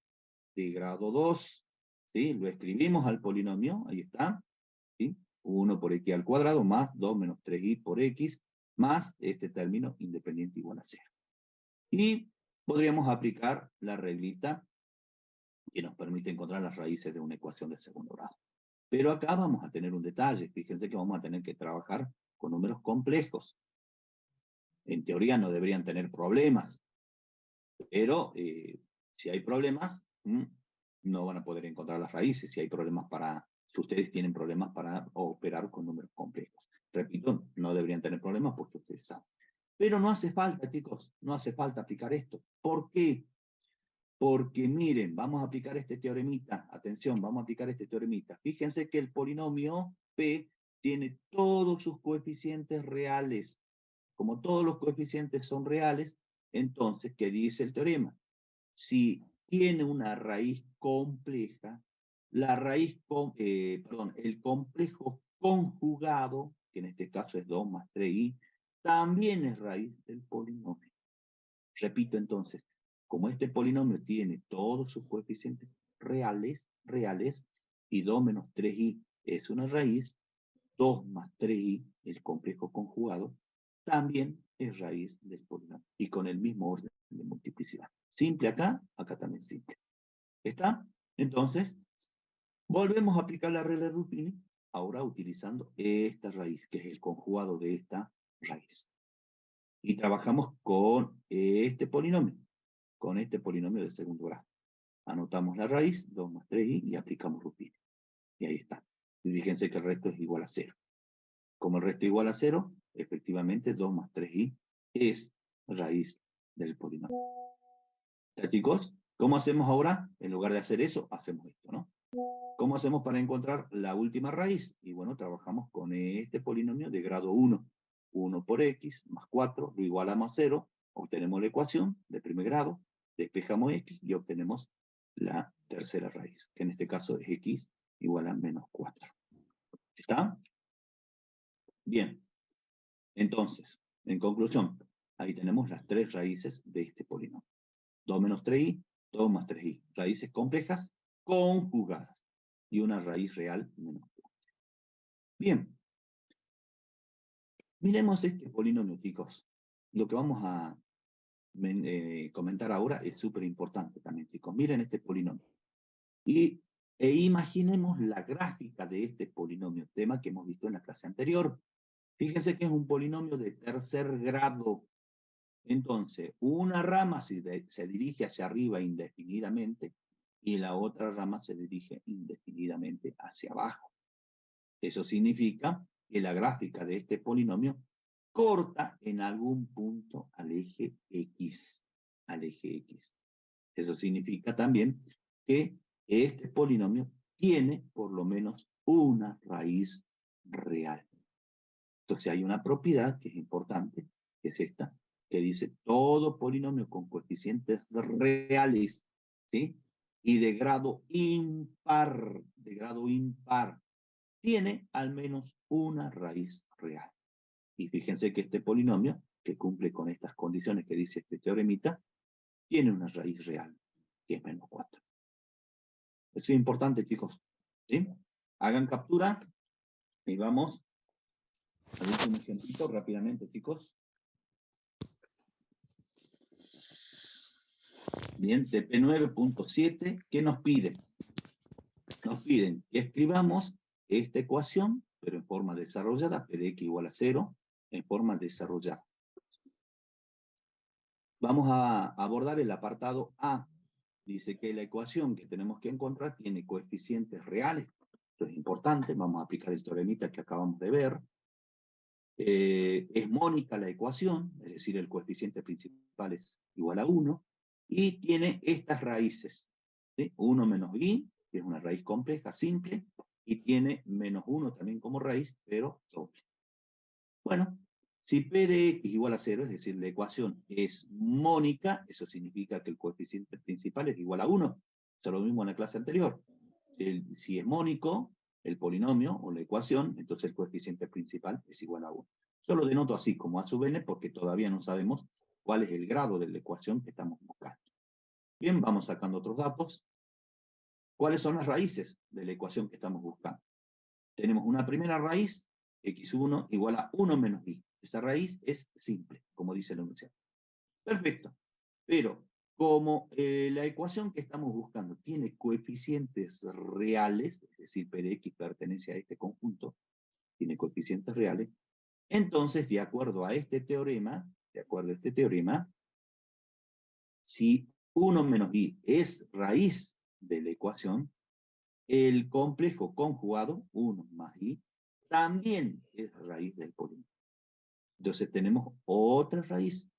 de grado 2. ¿Sí? Lo escribimos al polinomio, ahí está. ¿Sí? 1 por x al cuadrado más 2 menos 3i por x más este término independiente igual a 0. Y podríamos aplicar la reglita que nos permite encontrar las raíces de una ecuación de segundo grado. Pero acá vamos a tener un detalle. Fíjense que vamos a tener que trabajar con números complejos. En teoría no deberían tener problemas, pero si hay problemas, no van a poder encontrar las raíces. Si hay problemas si ustedes tienen problemas para operar con números complejos. Repito, no deberían tener problemas porque ustedes saben. Pero no hace falta, chicos, no hace falta aplicar esto. ¿Por qué? Porque miren, vamos a aplicar este teoremita. Atención, vamos a aplicar este teoremita. Fíjense que el polinomio P tiene todos sus coeficientes reales. Como todos los coeficientes son reales, entonces, ¿qué dice el teorema? Si tiene una raíz compleja, el complejo conjugado, que en este caso es 2 más 3i, también es raíz del polinomio. Repito entonces, como este polinomio tiene todos sus coeficientes reales, y 2 menos 3i es una raíz, 2 más 3i, el complejo conjugado, también es raíz del polinomio, y con el mismo orden de multiplicidad. Simple acá, acá también simple. ¿Está? Entonces, volvemos a aplicar la regla de Ruffini, ahora utilizando esta raíz, que es el conjugado de esta raíz. Y trabajamos con este polinomio de segundo grado. Anotamos la raíz, 2 más 3i, y aplicamos Ruffini. Y ahí está. Y fíjense que el resto es igual a 0. Como el resto es igual a 0, efectivamente 2 más 3i es raíz del polinomio. ¿Ya, chicos? ¿Cómo hacemos ahora? En lugar de hacer eso, hacemos esto, ¿no? ¿Cómo hacemos para encontrar la última raíz? Y bueno, trabajamos con este polinomio de grado 1. 1 por x más 4 lo igualamos a 0, obtenemos la ecuación de primer grado, despejamos x y obtenemos la tercera raíz, que en este caso es x igual a menos 4. ¿Está? Bien. Entonces, en conclusión, ahí tenemos las tres raíces de este polinomio. 2 menos 3i, 2 más 3i. Raíces complejas conjugadas. Y una raíz real menos 4. Bien. Miremos este polinomio, chicos. Lo que vamos a comentar ahora es súper importante también, chicos. Miren este polinomio. E imaginemos la gráfica de este polinomio, tema que hemos visto en la clase anterior. Fíjense que es un polinomio de tercer grado. Entonces, una rama se dirige hacia arriba indefinidamente y la otra rama se dirige indefinidamente hacia abajo. Eso significa que la gráfica de este polinomio corta en algún punto al eje X. Eso significa también que este polinomio tiene por lo menos una raíz real. Entonces hay una propiedad que es importante, que es esta, que dice todo polinomio con coeficientes reales, ¿sí? Y de grado impar, tiene al menos una raíz real. Y fíjense que este polinomio, que cumple con estas condiciones que dice este teoremita, tiene una raíz real, que es menos 4. Eso es importante, chicos. ¿Sí? Hagan captura y vamos al último ejemplito rápidamente, chicos. Bien, TP 9.7, ¿qué nos piden? Nos piden que escribamos esta ecuación, pero en forma desarrollada, P de x igual a 0, en forma desarrollada. Vamos a abordar el apartado A. Dice que la ecuación que tenemos que encontrar tiene coeficientes reales. Esto es importante, vamos a aplicar el teoremita que acabamos de ver. Es mónica la ecuación, es decir, el coeficiente principal es igual a 1, y tiene estas raíces, ¿sí? 1 menos i, que es una raíz compleja, simple, y tiene menos 1 también como raíz, pero doble. Bueno, si P de x igual a 0, es decir, la ecuación es mónica, eso significa que el coeficiente principal es igual a 1. Eso es lo mismo en la clase anterior. Si es mónico, el polinomio o la ecuación, entonces el coeficiente principal es igual a 1. Yo lo denoto así, como A sub n, porque todavía no sabemos cuál es el grado de la ecuación que estamos buscando. Bien, vamos sacando otros datos. ¿Cuáles son las raíces de la ecuación que estamos buscando? Tenemos una primera raíz, x1 igual a 1 menos i. Esa raíz es simple, como dice el enunciado. Perfecto. Pero Como la ecuación que estamos buscando tiene coeficientes reales, es decir, P de X pertenece a este conjunto, tiene coeficientes reales, entonces, de acuerdo a este teorema, si 1 menos i es raíz de la ecuación, el complejo conjugado, 1 más i, también es raíz del polinomio. Entonces tenemos otra raíz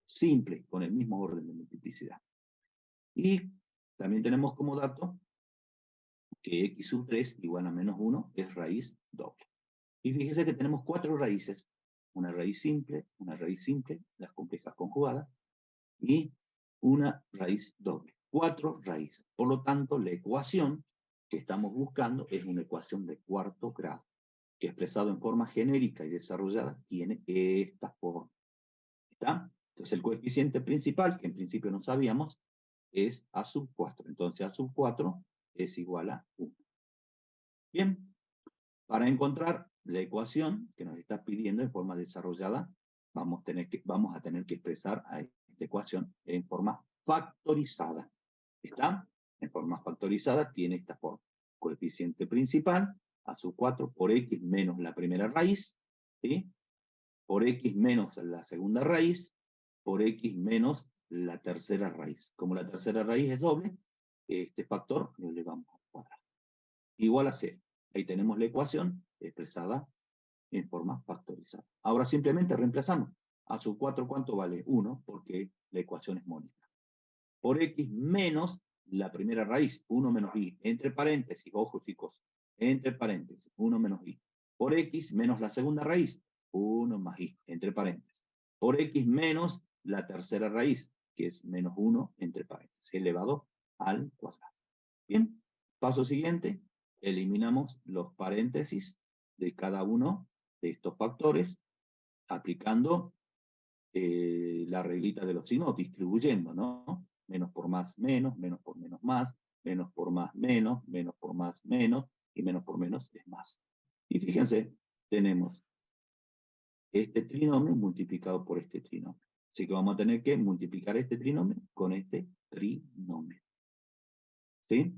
simple, con el mismo orden de multiplicidad. Y también tenemos como dato que x sub 3 igual a menos 1 es raíz doble. Y fíjese que tenemos 4 raíces. Una raíz simple, las complejas conjugadas, y una raíz doble. 4 raíces. Por lo tanto, la ecuación que estamos buscando es una ecuación de cuarto grado, que expresado en forma genérica y desarrollada tiene esta forma. ¿Está? Entonces el coeficiente principal, que en principio no sabíamos, es a sub 4. Entonces a sub 4 es igual a 1. Bien, para encontrar la ecuación que nos está pidiendo en forma desarrollada, vamos a tener que expresar a esta ecuación en forma factorizada. ¿Está? En forma factorizada tiene esta forma. Coeficiente principal, a sub 4 por x menos la primera raíz, ¿sí? Por x menos la segunda raíz, por x menos la tercera raíz. Como la tercera raíz es doble, este factor lo elevamos al cuadrado. Igual a 0. Ahí tenemos la ecuación expresada en forma factorizada. Ahora simplemente reemplazamos. A sub 4, ¿cuánto vale? 1, porque la ecuación es mónica. Por x menos la primera raíz, 1 menos i, entre paréntesis, ojo chicos, entre paréntesis, 1 menos i. Por x menos la segunda raíz, 1 más i, entre paréntesis. Por x menos la tercera raíz, que es menos 1, entre paréntesis, elevado al cuadrado. Bien, paso siguiente, eliminamos los paréntesis de cada uno de estos factores, aplicando la reglita de los signos, distribuyendo, ¿no? Menos por más, menos por menos más, menos por más, menos por más, menos, y menos por menos es más. Y fíjense, tenemos este trinomio multiplicado por este trinomio. Así que vamos a tener que multiplicar este trinomio con este trinomio. ¿Sí?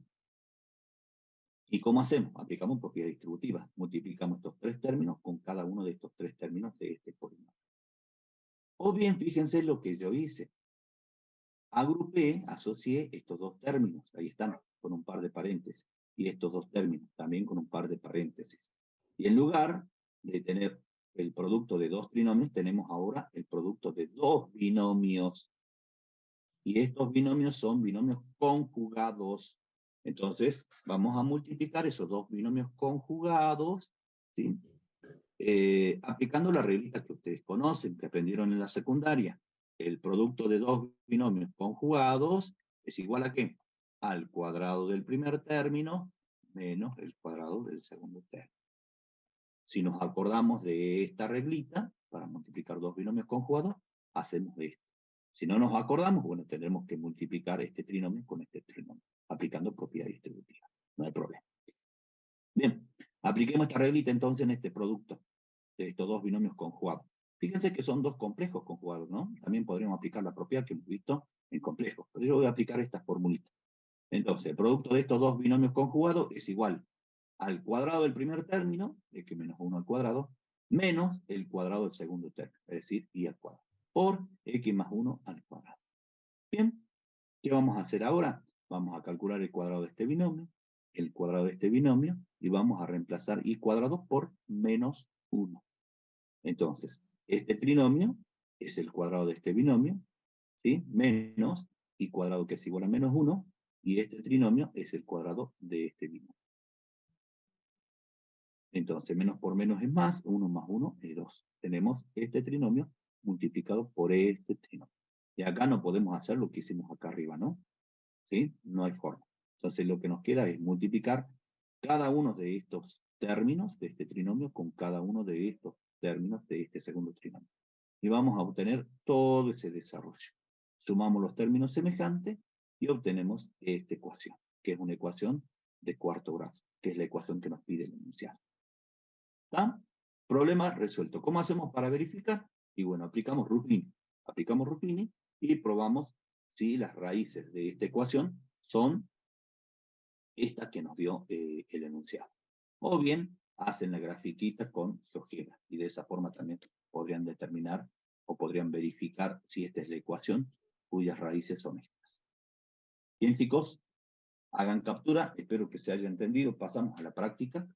¿Y cómo hacemos? Aplicamos propiedad distributiva. Multiplicamos estos 3 términos con cada uno de estos 3 términos de este polinomio. O bien, fíjense lo que yo hice. Agrupé, asocié estos 2 términos. Ahí están, con un par de paréntesis. Y estos 2 términos, también con un par de paréntesis. Y en lugar de tener el producto de 2 trinomios, tenemos ahora el producto de 2 binomios. Y estos binomios son binomios conjugados. Entonces, vamos a multiplicar esos 2 binomios conjugados, ¿sí? Aplicando la reglita que ustedes conocen, que aprendieron en la secundaria. El producto de 2 binomios conjugados es igual a ¿qué? Al cuadrado del primer término menos el cuadrado del segundo término. Si nos acordamos de esta reglita, para multiplicar 2 binomios conjugados, hacemos esto. Si no nos acordamos, bueno, tendremos que multiplicar este trinomio con este trinomio, aplicando propiedad distributiva. No hay problema. Bien, apliquemos esta reglita entonces en este producto de estos 2 binomios conjugados. Fíjense que son 2 complejos conjugados, ¿no? También podríamos aplicar la propiedad que hemos visto en complejos, pero yo voy a aplicar esta formulita. Entonces, el producto de estos 2 binomios conjugados es igual al cuadrado del primer término, x menos 1 al cuadrado, menos el cuadrado del segundo término, es decir, y al cuadrado, por x más 1 al cuadrado. Bien, ¿qué vamos a hacer ahora? Vamos a calcular el cuadrado de este binomio, el cuadrado de este binomio, y vamos a reemplazar y cuadrado por menos 1. Entonces, este trinomio es el cuadrado de este binomio, ¿sí? Menos y cuadrado que es igual a menos 1, y este trinomio es el cuadrado de este binomio. Entonces, menos por menos es más, 1 más 1 es 2. Tenemos este trinomio multiplicado por este trinomio. Y acá no podemos hacer lo que hicimos acá arriba, ¿no? ¿Sí? No hay forma. Entonces, lo que nos queda es multiplicar cada uno de estos términos de este trinomio con cada uno de estos términos de este segundo trinomio. Y vamos a obtener todo ese desarrollo. Sumamos los términos semejantes y obtenemos esta ecuación, que es una ecuación de cuarto grado, que es la ecuación que nos pide el enunciado. ¿Está? Problema resuelto. ¿Cómo hacemos para verificar? Y bueno, aplicamos Ruffini. Aplicamos Ruffini y probamos si las raíces de esta ecuación son esta que nos dio el enunciado. O bien hacen la grafiquita con GeoGebra y de esa forma también podrían determinar o podrían verificar si esta es la ecuación cuyas raíces son estas. Bien, chicos, hagan captura, espero que se haya entendido. Pasamos a la práctica.